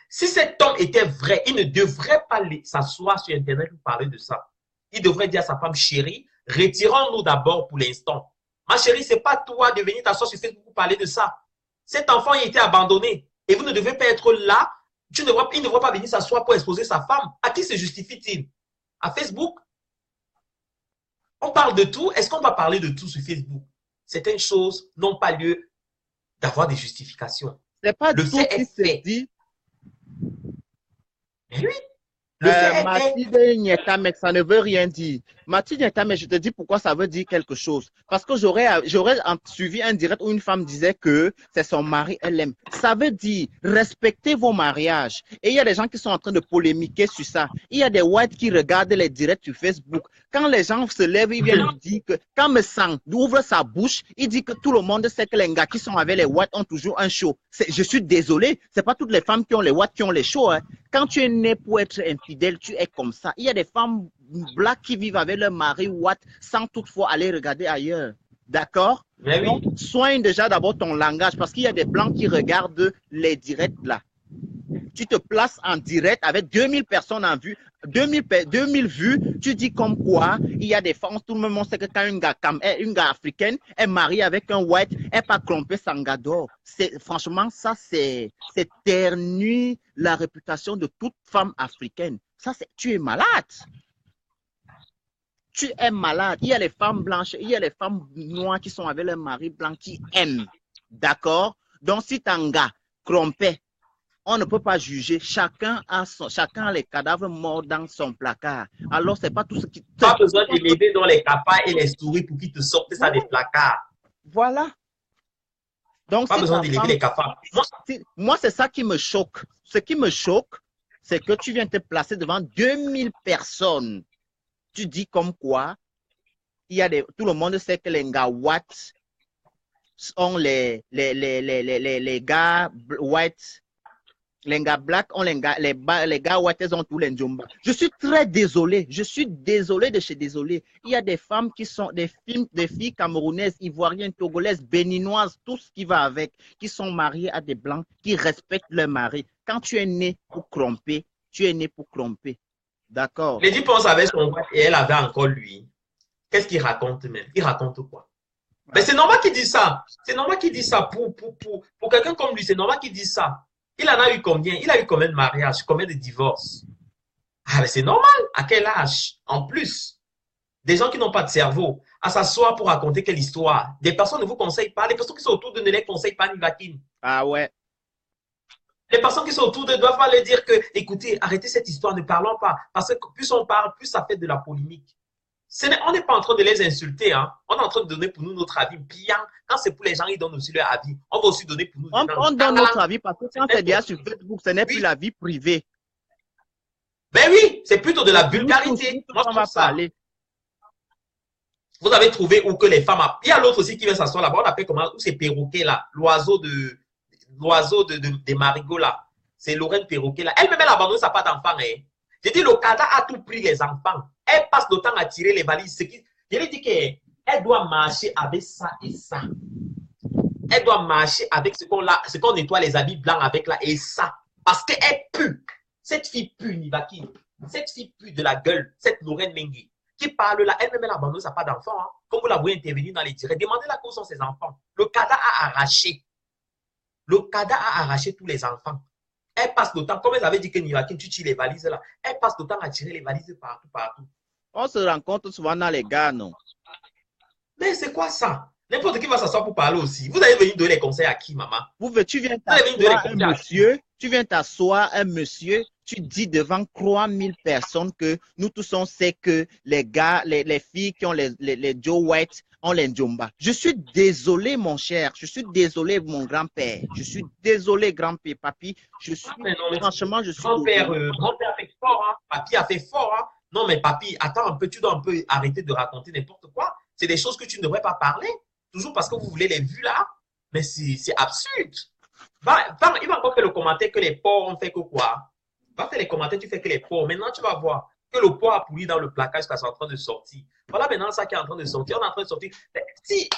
Si cet homme était vrai, il ne devrait pas s'asseoir sur Internet pour parler de ça. Il devrait dire à sa femme, chérie, retirons-nous d'abord pour l'instant. Ma chérie, ce n'est pas toi de venir t'asseoir sur Facebook pour parler de ça. Cet enfant a été abandonné et vous ne devez pas être là. Il ne devrait pas venir s'asseoir pour exposer sa femme. À qui se justifie-t-il? À Facebook? On parle de tout. Est-ce qu'on va parler de tout sur Facebook? Certaines choses n'ont pas lieu d'avoir des justifications. c'est pas Le tout fait qui est se fait. dit. Mais oui, le fait est fait. Mathilde Nyetamek, ça ne veut rien dire. Mathilde Nyetamek, je te dis pourquoi ça veut dire quelque chose. Parce que j'aurais suivi un direct où une femme disait que c'est son mari, elle aime. Ça veut dire respectez vos mariages. Et il y a des gens qui sont en train de polémiquer sur ça. Il y a des whites qui regardent les directs sur Facebook. Quand les gens se lèvent, ils viennent dire que quand me sang ouvre sa bouche, il dit que tout le monde sait que les gars qui sont avec les whites ont toujours un show. Je suis désolé, c'est pas toutes les femmes qui ont les whites qui ont les shows. Hein. Quand tu es né pour être infidèle, tu es comme ça. Il y a des femmes black qui vivent avec leur mari white sans toutefois aller regarder ailleurs. D'accord? Mais oui. Donc, soigne déjà d'abord ton langage parce qu'il y a des blancs qui regardent les directs là. Tu te places en direct avec 2000 personnes en vue, 2000 vues, tu dis comme quoi il y a des femmes, tout le monde sait que quand une gars africaine est mariée avec un white, elle pas tromper Sangador. Franchement, ça c'est ternir la réputation de toute femme africaine. Ça, tu es malade. Tu es malade. Il y a les femmes blanches, il y a les femmes noires qui sont avec leur mari blanc qui aiment. D'accord? Donc, si ton gars trompait, on ne peut pas juger. Chacun a les cadavres morts dans son placard. Alors, c'est pas tout ce qui... Pas besoin de lever dans les capas et les souris pour qu'ils te sortent ça des placards. Voilà. Donc, pas besoin de lever les capas. Moi, c'est ça qui me choque. Ce qui me choque, c'est que tu viens te placer devant 2000 personnes. Tu dis comme quoi, tout le monde sait que les gars white ont les gars white. Les gars black ont les gars whites ont tous les njomba. Je suis très désolé. Je suis désolé de chez désolé. Il y a des femmes qui sont des filles camerounaises, ivoiriennes, togolaises, béninoises, tout ce qui va avec, qui sont mariées à des blancs, qui respectent leur mari. Quand tu es né pour cromper, tu es né pour cromper. D'accord. Lady pense avec son white et elle avait encore lui. Qu'est-ce qu'il raconte même? Il raconte quoi? Mais c'est normal qu'il dise ça. C'est normal qu'il dise ça. Pour quelqu'un comme lui, c'est normal qu'il dise ça. Il en a eu combien? Il a eu combien de mariages? Combien de divorces? Ah, mais c'est normal. À quel âge? En plus, des gens qui n'ont pas de cerveau, à s'asseoir pour raconter quelle histoire. Des personnes ne vous conseillent pas. Les personnes qui sont autour de ne les conseillent pas, ni vaquine. Ah ouais. Les personnes qui sont autour de doivent pas leur dire que, écoutez, arrêtez cette histoire, ne parlons pas. Parce que plus on parle, plus ça fait de la polémique. On n'est pas en train de les insulter. Hein. On est en train de donner pour nous notre avis. Bien, quand c'est pour les gens, ils donnent aussi leur avis. On va aussi donner pour nous. On donne notre avis parce que quand c'est déjà sur Facebook, ce n'est plus la vie privée. Ben oui, c'est plutôt de la vulgarité. Moi, je trouve ça. Vous avez trouvé où que les femmes... Il y a l'autre aussi qui vient s'asseoir là-bas. On appelle comment? Où c'est perroquet là? L'oiseau des marigots là. C'est Lorraine Perroquet là. Elle-même, elle a abandonné sa part d'enfant. Hein. J'ai dit, le cadre a tout pris les enfants. Elle passe le temps à tirer les valises. Je lui ai dit qu'elle doit marcher avec ça et ça. Elle doit marcher avec ce qu'on nettoie les habits blancs avec là et ça. Parce qu'elle pue. Cette fille pue, Nivaki. Cette fille pue de la gueule. Cette Lorraine Mengue qui parle là. Elle-même, elle a abandonné sa part d'enfant. Hein. Comme vous la voyez intervenir dans les directs. Demandez-la où sont ses enfants. Le cadre a arraché. Le cadre a arraché tous les enfants. Elle passe le temps, comme elle avait dit que Nivaki, tu tires les valises là. Elle passe le temps à tirer les valises partout, partout. On se rencontre souvent dans les gars, non? Mais c'est quoi ça? N'importe qui va s'asseoir pour parler aussi. Vous allez venir donner les conseils à qui, maman? Tu viens t'asseoir un monsieur, tu dis devant 3000 personnes que nous tous on sait que les gars, les filles qui ont les Joe White ont les Njomba. Je suis désolé, mon cher. Je suis désolé, mon grand-père. Je suis désolé, grand-père, papi. Franchement, je suis grand-père a fait fort, hein? Papi a fait fort, hein? Non, mais papi, attends un peu, tu dois un peu arrêter de raconter n'importe quoi. C'est des choses que tu ne devrais pas parler. Toujours parce que vous voulez les vues là. Mais c'est absurde. Il va encore faire le commentaire que les porcs ont fait que quoi? Va faire les commentaires, tu fais que les porcs. Maintenant, tu vas voir que le porc a pourri dans le placard jusqu'à c'est en train de sortir. Voilà maintenant ça qui est en train de sortir. On est en train de sortir.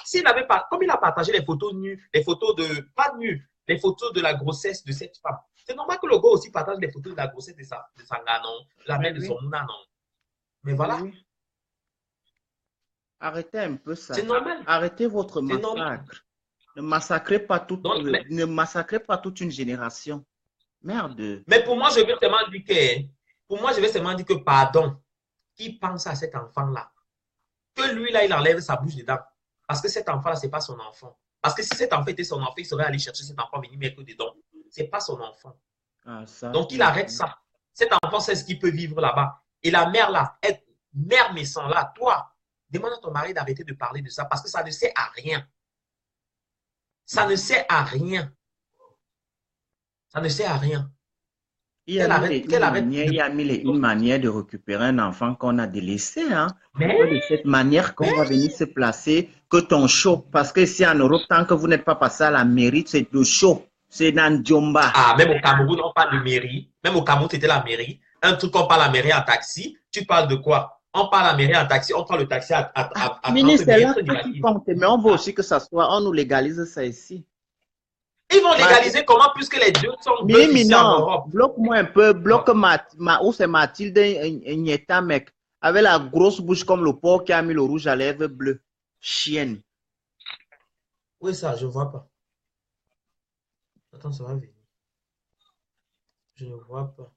S'il n'avait pas, comme il a partagé les photos nues, les photos de, pas nues, les photos de la grossesse de cette femme. C'est normal que le gars aussi partage les photos de la grossesse de sa ganon, de la mère de son mouna, non. Mais voilà. Oui. Arrêtez un peu ça. C'est normal. Arrêtez votre C'est normal. massacre. Ne massacrez pas toute, Donc, ne massacrez pas toute une génération. Merde. Mais pour moi, je vais seulement dire que, pour moi, je vais seulement dire que pardon, qui pense à cet enfant-là, que lui, là, il enlève sa bouche dedans. Parce que cet enfant-là, ce n'est pas son enfant. Parce que si cet enfant était son enfant, il serait allé chercher cet enfant, venir mettre dedans. Ce n'est pas son enfant. Ah, ça, Donc, il arrête ça. Cet enfant sait ce qu'il peut vivre là-bas. Et la mère, là, mère méchant, là, toi, demande à ton mari d'arrêter de parler de ça parce que ça ne sert à rien. Ça ne sert à rien. Ça ne sert à rien. Il y a une manière de récupérer un enfant qu'on a délaissé. Hein. Mais, de cette manière qu'on va venir se placer, que ton show. Parce que ici en Europe, tant que vous n'êtes pas passé à la mairie, c'est le show. C'est dans Djomba. Ah, même au Cameroun, on parle de mairie. Même au Cameroun, c'était la mairie. Un truc, on parle à la mairie en taxi. Tu parles de quoi? On parle à la mairie en taxi. On prend le taxi à Ministre, c'est là qui compte. Mais on veut aussi que ça soit, on nous légalise ça ici. Ils vont légaliser comment puisque les deux sont deux ici en Europe. Bloque-moi un peu, bloque où c'est Mathilde Nieta, mec, avec la grosse bouche comme le porc qui a mis le rouge à lèvres bleu. Chienne. Oui, ça, je ne vois pas. Attends, ça va venir. Je ne vois pas.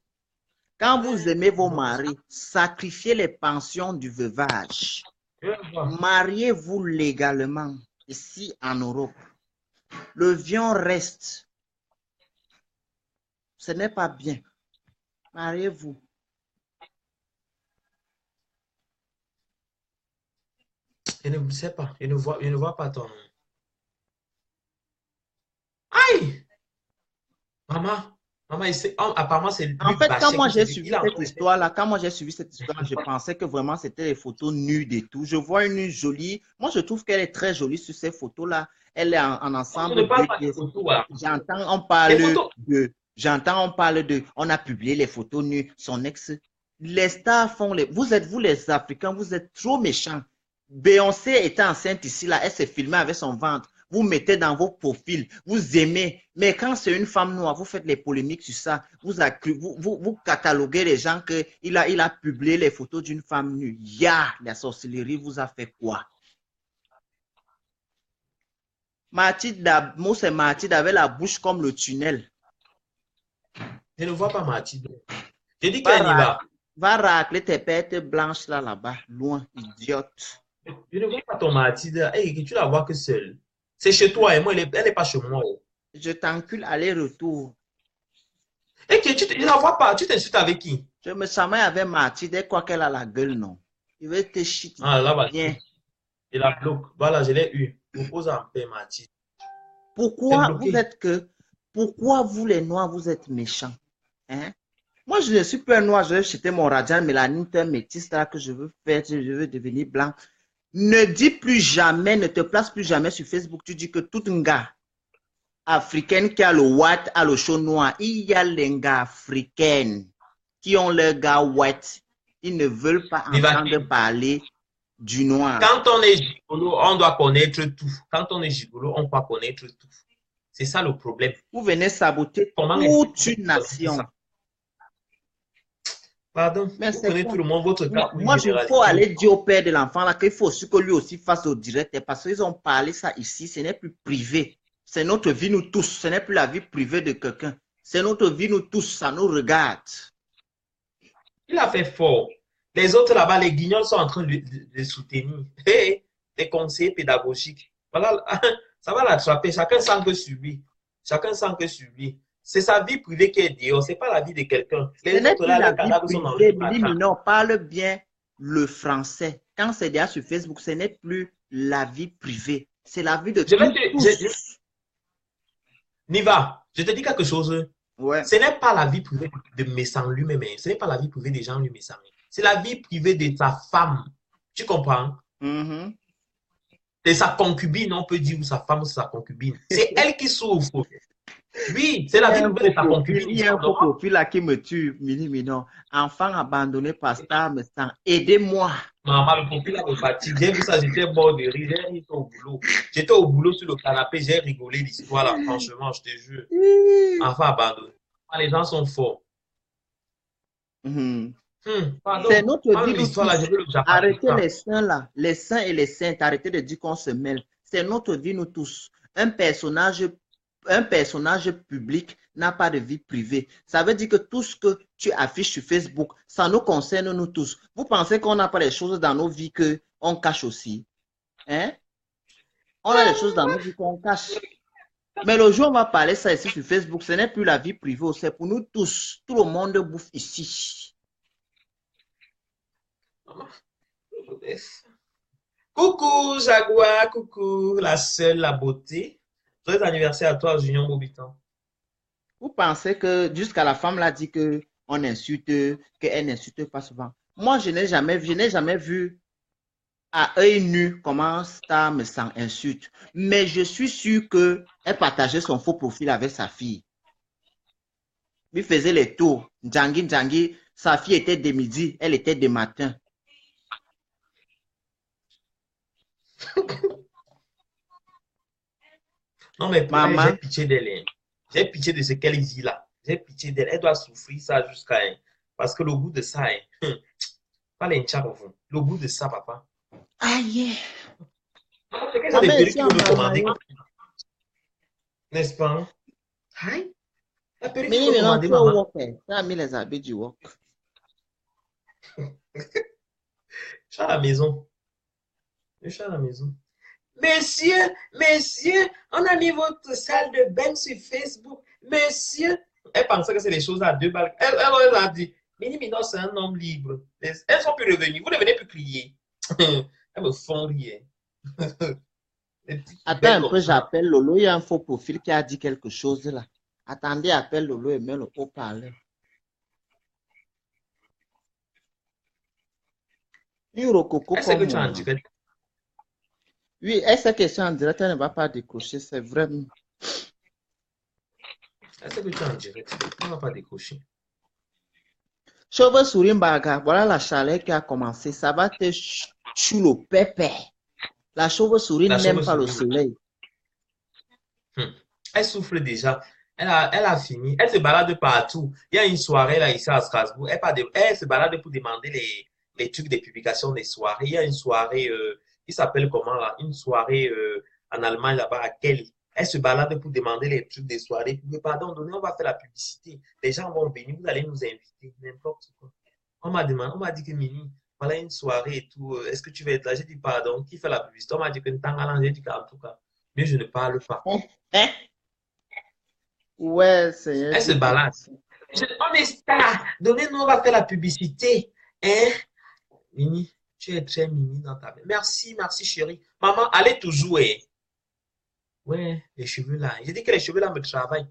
Quand vous aimez vos maris, sacrifiez les pensions du veuvage. Mariez-vous légalement ici en Europe. Le vion reste. Ce n'est pas bien. Mariez-vous. Je ne sais pas. Je ne vois pas ton. Aïe! Maman, apparemment, c'est. En fait, quand moi j'ai suivi cette histoire-là, je pensais que vraiment c'était les photos nudes et tout. Je vois une jolie. Moi, je trouve qu'elle est très jolie sur ces photos-là. Elle est en ensemble. J'entends, on parle de. On a publié les photos nues. Son ex. Les stars font les. Vous les Africains, vous êtes trop méchants. Beyoncé était enceinte ici, là. Elle s'est filmée avec son ventre. Vous mettez dans vos profils, vous aimez. Mais quand c'est une femme noire, vous faites les polémiques sur ça. Vous cataloguez les gens qu'il a publié les photos d'une femme nue. La sorcellerie vous a fait quoi? Mathilde avait la bouche comme le tunnel. Je ne vois pas Mathilde. Je dis qu'elle y va. Va racler tes pêtes blanches là-bas, loin, idiote. Je ne vois pas ton Mathilde. Hey, tu la vois que seule. C'est chez toi et moi, elle n'est pas chez moi. Oh. Je t'encule aller-retour. Et tu ne la vois pas. Tu t'insultes avec qui? Je me chamaille avec Mathilde. Elle croit qu'elle a la gueule, non? Il veut te shit. Ah, là, bien. Je la bloque. Voilà, je l'ai eu. Propose en paix, Mathilde. Pourquoi vous les Noirs, vous êtes méchants? Hein? Moi, je ne suis pas un Noir. Je vais jeter mon radiant mélanine, un métis là que je veux faire. Je veux devenir blanc. Ne dis plus jamais, ne te place plus jamais sur Facebook. Tu dis que tout un gars africain qui a le white, a le chaud noir. Il y a les gars africains qui ont le gars white. Ils ne veulent pas entendre parler du noir. Quand on est gigolo, on doit connaître tout. Quand on est gigolo, on doit connaître tout. C'est ça le problème. Vous venez saboter toute une nation. Pardon, mais vous connaissez tout le monde, votre cas. Moi, il faut aller dire au père de l'enfant là qu'il faut aussi que lui aussi fasse au direct. Parce qu'ils ont parlé ça ici, ce n'est plus privé. C'est notre vie, nous tous. Ce n'est plus la vie privée de quelqu'un. C'est notre vie, nous tous. Ça nous regarde. Il a fait fort. Les autres là-bas, les guignols sont en train de soutenir. Des conseillers pédagogiques. Voilà, ça va l'attraper. Chacun sent que subit. Chacun sent que subit. C'est sa vie privée qui est dehors, ce n'est pas la vie de quelqu'un. Les autres là, les Canadiens sont dans le non, parle bien le français. Quand c'est déjà sur Facebook, ce n'est plus la vie privée. C'est la vie de tous. Niva, je te dis quelque chose. Ouais. Ce n'est pas la vie privée de Messan lui-même. Ce n'est pas la vie privée des gens lui Messan. C'est la vie privée de sa femme. Tu comprends? De sa concubine, on peut dire, ou sa femme ou sa concubine. C'est elle qui souffre. Oui, c'est Il y la a vie un privée faux de ta profil, concubine il y ici a un en faux Europe. profil là qui me tue, Mini Minon. Enfant abandonné par Star me sent. Aidez-moi. Maman, le profil là me fatigue. J'ai vu ça, j'étais mort de rire. J'ai ri au boulot. J'étais au boulot sur le canapé, j'ai rigolé l'histoire là. Franchement, je te jure. Enfant abandonné. Ah, les gens sont forts. Mhm. C'est Pardon. notre vie, Parle de nous l'histoire là, je tous. veux le Japon tout Arrêtez ça. les saints là, les saints et les saintes, arrêtez de dire qu'on se mêle. C'est notre vie, nous tous. Un personnage public n'a pas de vie privée. Ça veut dire que tout ce que tu affiches sur Facebook, ça nous concerne nous tous. Vous pensez qu'on n'a pas des choses dans nos vies qu'on cache aussi? Hein? On a des choses dans nos vies qu'on cache. Mais le jour où on va parler ça ici sur Facebook, ce n'est plus la vie privée, c'est pour nous tous. Tout le monde bouffe ici. Coucou Jaguar, coucou la seule, la beauté. Joyeux anniversaire à toi, Junior Bobitan. Vous pensez que jusqu'à la femme l'a dit que on insulte, qu'elle n'insulte pas souvent. Moi, je n'ai jamais vu à œil nu comment Star me sent insulte. Mais je suis sûr qu'elle partageait son faux profil avec sa fille. Il faisait les tours. Djangi, sa fille était de midi, elle était de matin. Non, mais pour elle, Maman, j'ai pitié d'elle. Hein. J'ai pitié de ce qu'elle vit là. J'ai pitié d'elle. Elle doit souffrir ça jusqu'à. Hein. Parce que le goût de ça, hein, pas les vous. Le goût de ça, papa. aïe. C'est que c'est des Maman, perruques ici qui en veut me commander. Allemagne. N'est-ce pas? Hein? Aïe. La perruque qui Mais veut maintenant, commander, tu es au maman. work. Tu as mis les habits du work. Je suis à la maison. Je suis à la maison. Messieurs, on a mis votre salle de bain sur Facebook. Monsieur, elle pensait que c'est des choses à 2 balles. Elle a dit, Mini Mino, c'est un homme libre. Elles sont plus revenues. Vous ne venez plus crier. Elles me font rire. Attends un peu, j'appelle Lolo. Il y a un faux profil qui a dit quelque chose là. Attendez, appelle Lolo et mets le haut-parleur. Est-ce que tu as en direct? Oui, est-ce que c'est en direct, elle ne va pas décrocher, c'est vrai. Est-ce que tu es en direct? Elle ne va pas décrocher. Chauve souris baga, voilà la chaleur qui a commencé. Ça va te chou le pépé. La chauve-souris n'aime pas le soleil. Elle souffle déjà. Elle a fini. Elle se balade partout. Il y a une soirée là ici à Strasbourg. Elle se balade pour demander les trucs des publications des soirées. Il y a une soirée qui s'appelle comment là? Une soirée en Allemagne là-bas à Kiel. Elle se balade pour demander les trucs des soirées. Mais pardon, donnez, on va faire la publicité. Les gens vont venir, vous allez nous inviter, n'importe quoi. On m'a dit que Mini, voilà une soirée et tout. Est-ce que tu vas être là? J'ai dit pardon, qui fait la publicité? On m'a dit que Ntangalan, j'ai dit qu'en tout cas, mais je ne parle pas. Ouais, c'est. Elle se balade. On est star. Donnez-nous, on va faire la publicité. Hein? Mini, tu es très mini dans ta vie. Merci, merci chérie. Maman, allez toujours. Hein? Ouais, les cheveux là. J'ai dit que les cheveux là me travaillent.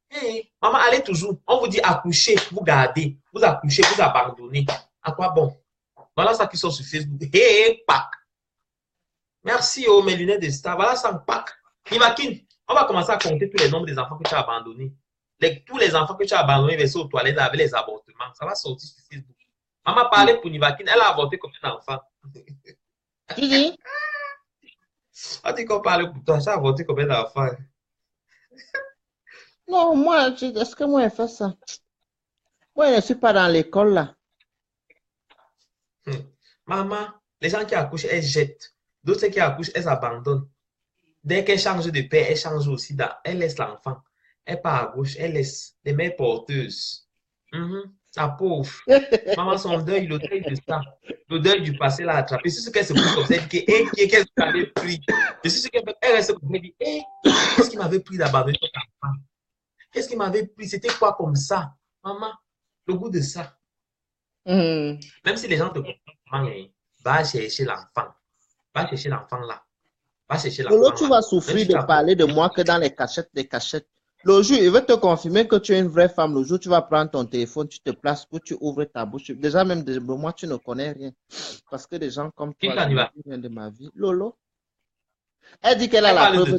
Hey, maman, allez toujours. On vous dit accoucher, vous gardez. Vous accouchez, vous abandonnez. À quoi bon? Voilà ça qui sort sur Facebook. Hey, pack. Merci, oh, mes lunettes de star. Voilà ça, pack. Imakin, on va commencer à compter tous les nombres des enfants que tu as abandonnés. Tous les enfants que tu as abandonnés versés aux toilettes avec les avortements. Ça va sortir sur Facebook. Maman parlait pour Nivakin. Elle a avorté combien d'enfants? Tu dis? On dit qu'on parle pour toi. Tu as avorté combien d'enfants? Non, moi, est-ce que moi, je fais ça? Moi, je ne suis pas dans l'école là. Maman, les gens qui accouchent, elles jettent. D'autres qui accouchent, elles abandonnent. Dès qu'elle change de père, elle change aussi. Elle laisse l'enfant. Elle part à gauche, elle laisse les mères porteuses. La pauvre. Maman, son deuil, le deuil de ça. Le deuil du passé l'a attrapé. C'est ce qu'elle se pose comme ça. Elle dit qu'est-ce qu'elle avait pris? C'est ce qu'elle reste comme ça. Elle dit, qu'est-ce qui m'avait pris d'abandonner cet enfant? Qu'est-ce qui m'avait pris? C'était quoi comme ça? Maman, le goût de ça. Même si les gens te comprennent, va chercher l'enfant. Va chercher l'enfant là. Va chercher l'enfant. Lolo, tu vas souffrir de parler de moi que dans les cachettes des cachettes. Le jour, il veut te confirmer que tu es une vraie femme. Le jour, tu vas prendre ton téléphone, tu te places pour tu ouvres ta bouche. Déjà, même de moi, tu ne connais rien. Parce que des gens comme toi, viennent de ma vie. Lolo. Elle dit qu'elle a la preuve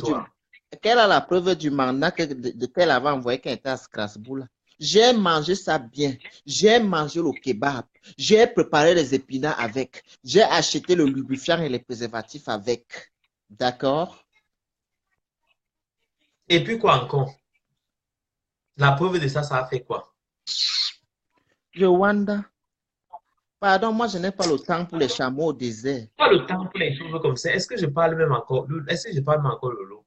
Quelle est la preuve du mandat qu'elle avait envoyé quand elle était à Strasbourg là? J'ai mangé ça bien. J'ai mangé le kebab. J'ai préparé les épinards avec. J'ai acheté le lubrifiant et les préservatifs avec. D'accord? Et puis quoi encore? La preuve de ça, ça a fait quoi? Rwanda. Pardon, moi je n'ai pas le temps pour les chameaux au désert. Pas le temps pour les choses comme ça. Est-ce que je parle même encore? Est-ce que je parle même encore Lolo?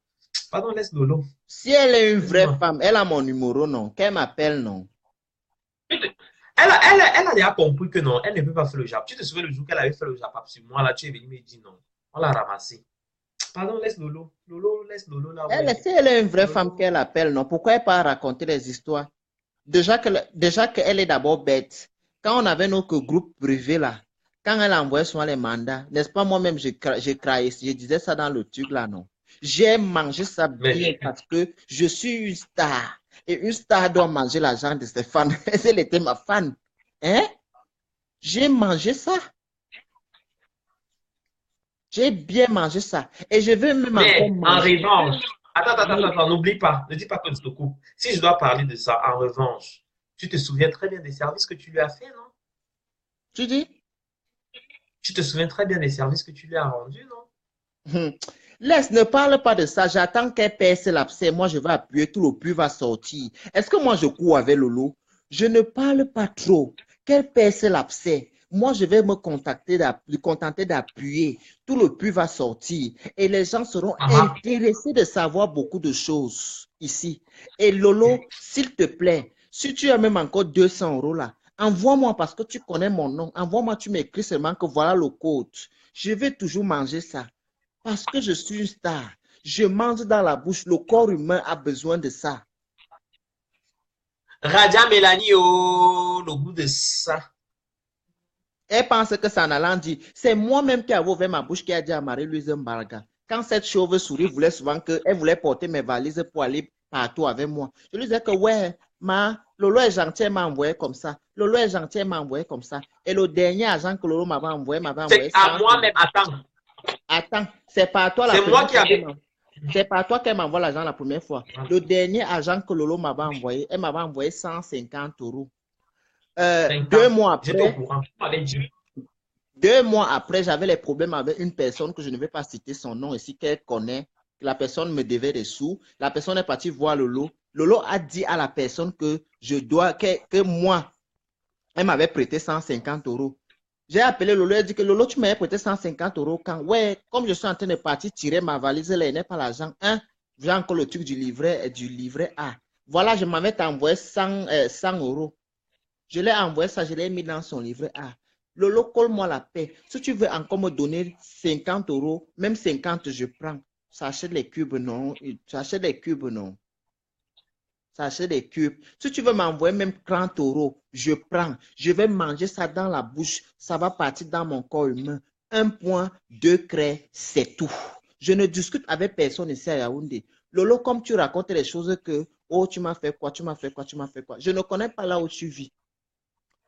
Pardon, laisse Lolo. Si elle est une vraie Laisse-moi. femme, elle a mon numéro, non? Qu'elle m'appelle, non? Elle a déjà compris que non, elle ne peut pas faire le Jap. Tu te souviens le jour qu'elle avait fait le Jap sur moi, là, tu es venu me dire non. On l'a ramassé. Pardon, laisse Lolo. Lolo, laisse Lolo là. Elle, Ouais. si elle est une vraie femme Lolo. qu'elle appelle, non? Pourquoi elle pas raconter les histoires? Déjà qu'elle est d'abord bête. Quand on avait notre groupe privé là, quand elle envoyait souvent les mandats, n'est-ce pas, moi-même, je criais, je disais ça dans le truc là, non? J'ai mangé ça bien Mais, parce que je suis une star. Et une star doit manger l'argent de ses fans. Elle était ma fan. Hein? J'ai mangé ça. J'ai bien mangé ça. Et je vais même encore en manger. revanche, attends, n'oublie pas, ne dis pas que je te coupe. Si je dois parler de ça, en revanche, tu te souviens très bien des services que tu lui as fait, non? Tu dis? Tu te souviens très bien des services que tu lui as rendus, non? Laisse, ne parle pas de ça. J'attends qu'elle perce l'abcès. Moi, je vais appuyer, tout le pus va sortir. Est-ce que moi, je cours avec Lolo? Je ne parle pas trop. Qu'elle perce l'abcès. Moi, je vais me contenter d'appuyer. Tout le pus va sortir. Et les gens seront intéressés de savoir beaucoup de choses ici. Et Lolo, s'il te plaît, si tu as même encore 200 € là, envoie-moi parce que tu connais mon nom. Envoie-moi, tu m'écris seulement que voilà le code. Je vais toujours manger ça. Parce que je suis une star. Je mange dans la bouche. Le corps humain a besoin de ça. Radia Mélanie, oh, le goût de ça. Elle pense que ça en allant dire. C'est moi-même qui avais ouvert ma bouche qui a dit à Marie-Louise Mbarga. Quand cette chauve-souris voulait souvent qu'elle voulait porter mes valises pour aller partout avec moi. Je lui disais que ouais, Lolo est gentil, elle m'a envoyé comme ça. Lolo est gentil, elle m'a envoyé comme ça. Et le dernier agent que Lolo m'avait envoyé C'est à moi-même, attends. Attends, c'est pas toi la C'est moi première qui avais. fois. C'est pas toi qu'elle m'envoie l'argent la première fois. Le dernier agent que Lolo m'avait envoyé, elle m'avait envoyé 150 €. 2 mois J'étais au après, courant. Tu m'avais dit. 2 mois après, j'avais les problèmes avec une personne que je ne vais pas citer son nom ici, qu'elle connaît. La personne me devait des sous. La personne est partie voir Lolo. Lolo a dit à la personne que que moi, elle m'avait prêté 150 €. J'ai appelé Lolo, elle dit que Lolo, tu m'avais prêté 150 € quand? Ouais, comme je suis en train de partir tirer ma valise, elle n'est pas l'argent. J'ai encore le truc du livret A. Voilà, je m'avais envoyé 100 €. Je l'ai envoyé ça, je l'ai mis dans son livret A. Lolo, colle-moi la paix. Si tu veux encore me donner 50 €, même 50, je prends. Ça achète les cubes, non? Ça achète les cubes, non? Ça achète des cubes. Si tu veux m'envoyer même 30 €, je prends. Je vais manger ça dans la bouche. Ça va partir dans mon corps humain. 1 point, 2 craies, c'est tout. Je ne discute avec personne ici à Yaoundé. Lolo, comme tu racontes les choses que, oh, tu m'as fait quoi, tu m'as fait quoi, tu m'as fait quoi. Je ne connais pas là où tu vis.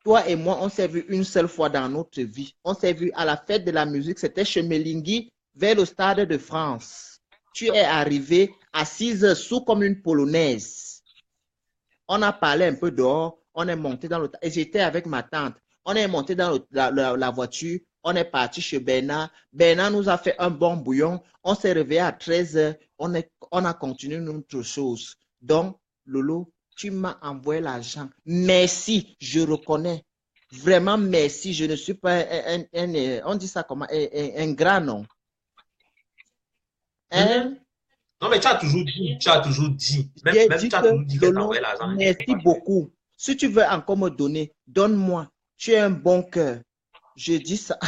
Toi et moi, on s'est vu une seule fois dans notre vie. On s'est vu à la fête de la musique. C'était chez Melingui, vers le Stade de France. Tu es arrivé à 6 h sous comme une polonaise. On a parlé un peu dehors. On est monté dans le... Et j'étais avec ma tante. On est monté dans la voiture. On est parti chez Bernard. Bernard nous a fait un bon bouillon. On s'est réveillé à 13 h. On a continué notre chose. Donc, Lolo, tu m'as envoyé l'argent. Merci, je reconnais. Vraiment, merci. Je ne suis pas on dit ça comment? Un grand nom. Non, mais tu as toujours dit. Même tu as toujours dit que tu as envoyé l'argent. Merci beaucoup. Si tu veux encore me donner, donne-moi. Tu as un bon cœur. Je dis ça.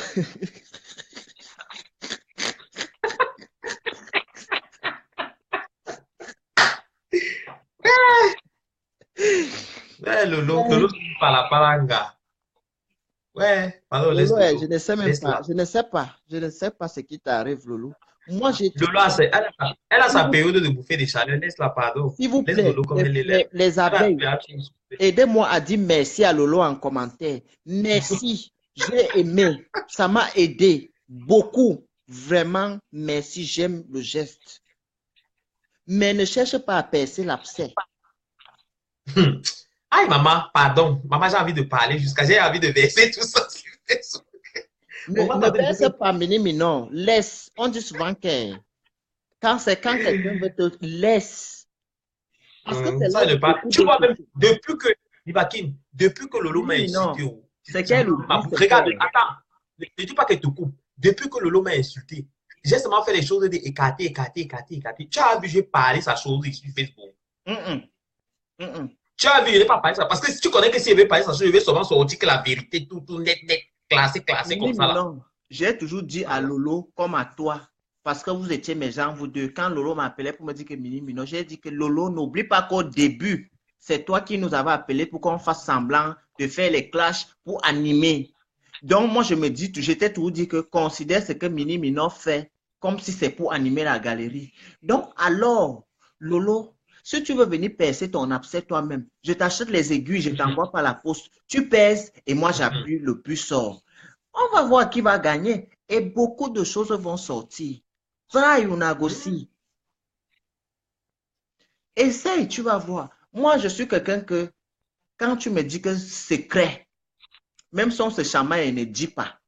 Ouais, Lolo, par la palanga. Ouais, pardon, laisse Lolo. Je ne sais même pas. Je ne sais pas ce qui t'arrive, Lolo. Moi, j'ai Lolo, elle a sa période de bouffer des chaleurs. Laisse-la, pardon. S'il vous Laisse plaît, Lolo comme elle est. les abeilles, aidez-moi à dire merci à Lolo en commentaire. Merci, j'ai aimé. Ça m'a aidé beaucoup. Vraiment, merci, j'aime le geste. Mais ne cherche pas à percer l'abcès. Aïe, maman, pardon. Maman, j'ai envie de parler jusqu'à j'ai envie de verser tout ça sur Facebook. Ne verse pas, non. Laisse. On dit souvent que quand quelqu'un veut te laisse. Parce que c'est ça là ne pas. Tu vois même, depuis que Lolo m'a insulté. C'est qu'elle regarde, attends. Ne dis pas qu'elle te coupe. Depuis que Lolo m'a insulté, j'ai seulement fait les choses d'écarter. Tu as vu, j'ai parlé sa chose sur Facebook. Tu as vu, je n'ai pas parlé ça. Parce que si tu connais que si je vais parler ça, je vais souvent sortir que la vérité, tout net, classé comme ça. Non, j'ai toujours dit à Lolo comme à toi, parce que vous étiez mes gens, vous deux. Quand Lolo m'appelait pour me dire que Mini, j'ai dit que Lolo, n'oublie pas qu'au début, c'est toi qui nous avais appelé pour qu'on fasse semblant de faire les clashs pour animer. Donc, moi, je me dis, j'étais toujours dit que considère ce que Mini Mino fait comme si c'est pour animer la galerie. Donc, alors, Lolo, si tu veux venir percer ton abcès toi-même, je t'achète les aiguilles, je t'envoie par la poste. Tu pèses et moi, j'appuie, le plus sort. On va voir qui va gagner et beaucoup de choses vont sortir. Try aussi. Essaye, tu vas voir. Moi, je suis quelqu'un que, quand tu me dis que c'est secret, même si on se chamaille, ne dit pas.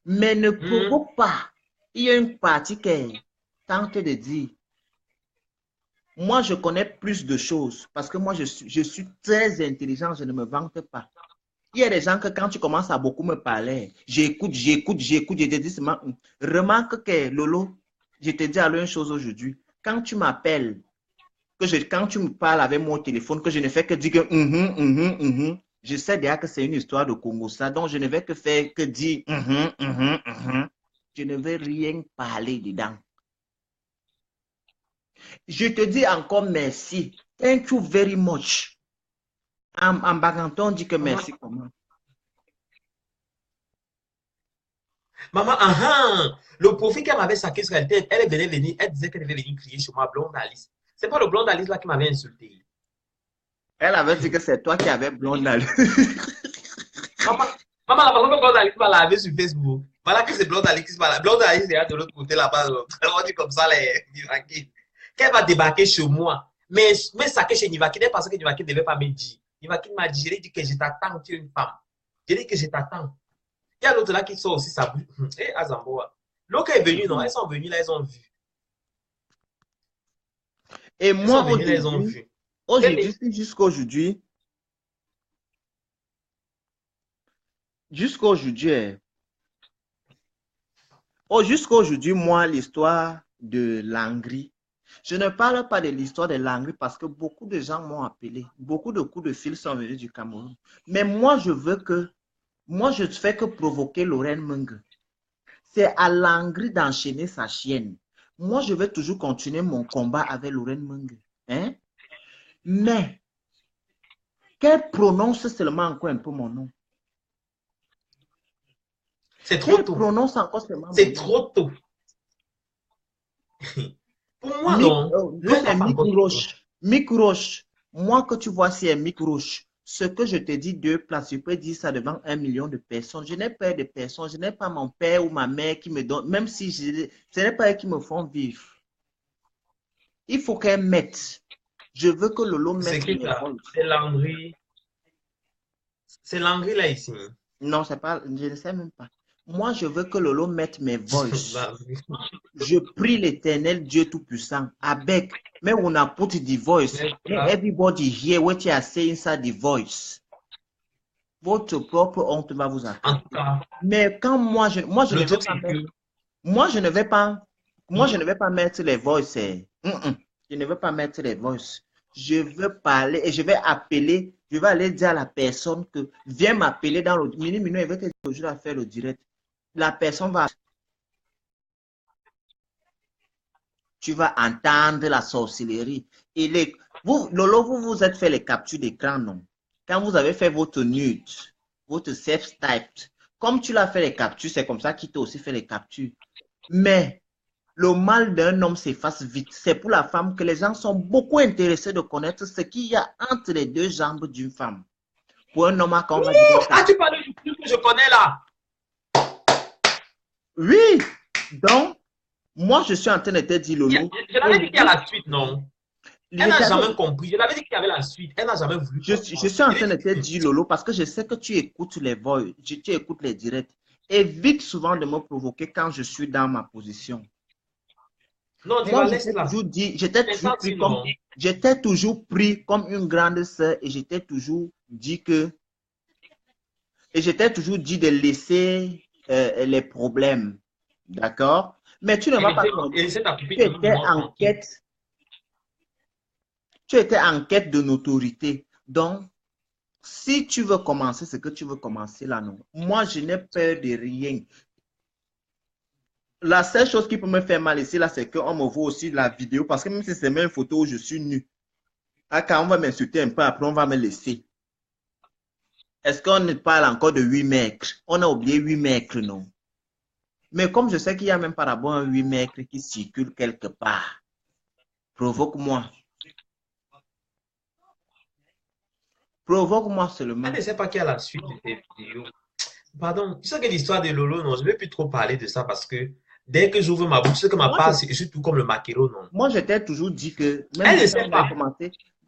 Mais ne provoque pas. Il y a une partie qui tente de dire. Moi, je connais plus de choses parce que moi, je suis très intelligent, je ne me vante pas. Il y a des gens que quand tu commences à beaucoup me parler, j'écoute, je te dis seulement, remarque que Lolo, je te dis alors une chose aujourd'hui. Quand tu m'appelles, quand tu me parles avec mon téléphone, que je ne fais que dire que je sais déjà que c'est une histoire de Congo, ça, donc je ne vais que faire que dire Je ne vais rien parler dedans. Je te dis encore merci. Thank you very much. En baganton, on dit que merci comment? Maman, le profil qu'elle m'avait saqué sur elle tête, elle disait qu'elle devait venir crier sur moi, blonde Alice. C'est pas le blonde Alice là qui m'avait insulté. Elle avait dit que c'est toi qui avais blonde Alice. Maman, la façon dont blonde Alice m'a lavé sur Facebook. Voilà que c'est blonde Alice qui m'a lavé. Blonde Alice est de l'autre côté là-bas. On dit comme ça, les Nivaki. Qu'elle va débarquer chez moi. Mais saquer chez Nivaki, parce que Nivaki ne devait pas me dire. Nivaki m'a dit, je lui ai dit que je t'attends, tu es une femme. Je lui ai dit que je t'attends. Il y a l'autre là qui sort aussi sa bouche. Et Azamboa. L'autre est venu, non? Elles sont venues là, elles ont vu. Et moi, aujourd'hui, jusqu'aujourd'hui, moi, l'histoire de Langri, je ne parle pas de l'histoire de Langri parce que beaucoup de gens m'ont appelé. Beaucoup de coups de fil sont venus du Cameroun. Mais moi, je ne fais que provoquer Lorraine Meng. C'est à Langri d'enchaîner sa chienne. Moi, je vais toujours continuer mon combat avec Lorraine Meng. Hein? Mais, qu'elle prononce seulement encore un peu mon nom. C'est trop tôt. Prononce encore seulement c'est trop tôt. Pour moi, non. Mick Roche. Moi, que tu vois, c'est un Mick Roche. Ce que je te dis de place, je peux dire ça devant 1 million de personnes. Je n'ai pas de personnes. Je n'ai pas mon père ou ma mère qui me donne, même si ce n'est pas eux qui me font vivre. Il faut qu'elle mette. Je veux que Lolo mette. C'est qui ça? C'est Langri. C'est Langri là ici. Non, c'est pas. Je ne sais même pas. Moi, je veux que Lolo mette mes voices. Je prie l'Éternel Dieu Tout-Puissant. Avec, mais on a put the voice. Everybody hear what you are saying inside the voice. Votre propre honte va vous attendre. Mais quand moi, je ne vais pas mettre les voices. Je ne veux pas mettre les voices. Je veux parler et je vais appeler. Je vais aller dire à la personne que viens m'appeler dans le Mini, il va te toujours à faire le direct. La personne va. Tu vas entendre la sorcellerie. Et Lolo, vous êtes fait les captures d'écran, non? Quand vous avez fait votre nude, votre self-type, comme tu l'as fait les captures, c'est comme ça qu'il t'a aussi fait les captures. Mais le mal d'un homme s'efface vite. C'est pour la femme que les gens sont beaucoup intéressés de connaître ce qu'il y a entre les deux jambes d'une femme. Pour un homme à comment tu parles du truc que je connais là. Oui. Donc, Moi, je suis en train de te dire, Lolo. Je l'avais dit qu'il y a la suite, non? Je Elle n'a t'avais- jamais compris. Je l'avais dit qu'il y avait la suite. Elle n'a jamais voulu je comprendre. suis en train de te dire, Lolo, parce que je sais que tu écoutes les voix, tu écoutes les directs. Évite souvent de me provoquer quand je suis dans ma position. Non, tu Moi, vas laisser là. j'étais toujours pris comme une grande sœur et j'étais toujours dit de laisser les problèmes. D'accord? Mais tu ne vas pas comprendre. Tu étais en quête de notoriété. Donc, si tu veux commencer ce que tu veux commencer là, non. Moi, je n'ai peur de rien. La seule chose qui peut me faire mal ici, là, c'est qu'on me voit aussi la vidéo. Parce que même si c'est même une photo où je suis nu, quand on va m'insulter un peu, après, on va me laisser. Est-ce qu'on parle encore de 8 mètres? On a oublié 8 mètres, non? Mais comme je sais qu'il y a même par rapport à 8 mètres qui circule quelque part, provoque-moi. Provoque-moi seulement. Elle ne sait pas qu'il y a la suite de tes vidéos. Pardon, tu sais que l'histoire de Lolo, non, je ne vais plus trop parler de ça parce que dès que j'ouvre ma bouche, tu sais que ma part, je suis tout comme le maquereau, non? Moi, je t'ai toujours dit que, même Elle ne sait pas.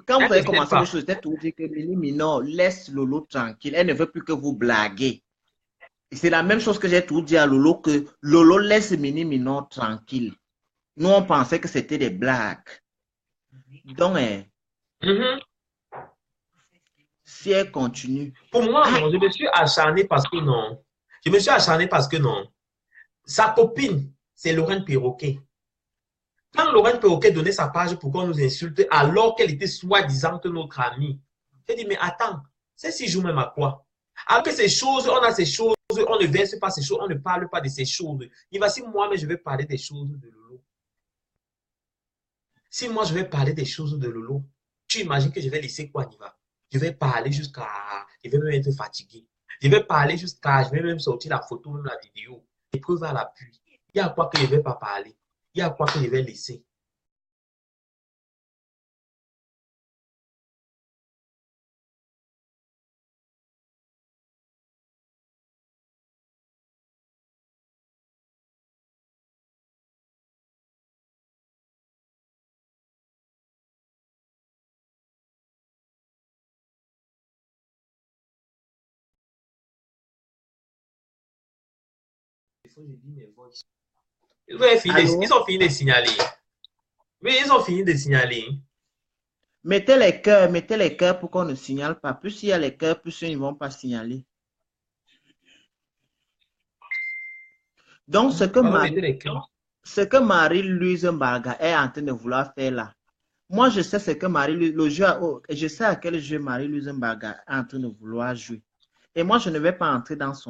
Quand vous avez commencé vos choses, je t'ai toujours dit que Mini Minor laisse Lolo tranquille. Elle ne veut plus que vous blaguez. C'est la même chose que j'ai toujours dit à Lolo, que Lolo laisse Mini Minor tranquille. Nous, on pensait que c'était des blagues. Donc, si elle continue. Pour moi, non, je me suis acharné parce que non. Je me suis acharné parce que non. Sa copine, c'est Lorraine Perroquet. Quand Lorraine Perroquet donnait sa page pour qu'on nous insulte, alors qu'elle était soi-disant notre amie, j'ai dit, mais attends, c'est si joue même à quoi? Après ces choses, on a ces choses, on ne verse pas ces choses, on ne parle pas de ces choses. Et voici moi, mais je vais parler des choses de Lolo. Si moi, je vais parler des choses de Lolo, tu imagines que je vais laisser quoi, Niva? Je vais parler jusqu'à... Je vais même être fatigué. Je vais parler jusqu'à... Je vais même sortir la photo, même la vidéo. Les preuves à l'appui. Il y a quoi que je ne vais pas parler. Il y a quoi que je vais laisser. Ils ont fini de signaler. Oui, ils ont fini de signaler. Mettez les cœurs pour qu'on ne signale pas. Plus il y a les cœurs, plus ils ne vont pas signaler. Donc, ce que Marie-Louise Mbarga est en train de vouloir faire là, moi, je sais ce que je sais à quel jeu Marie-Louise Mbarga est en train de vouloir jouer. Et moi, je ne vais pas entrer dans son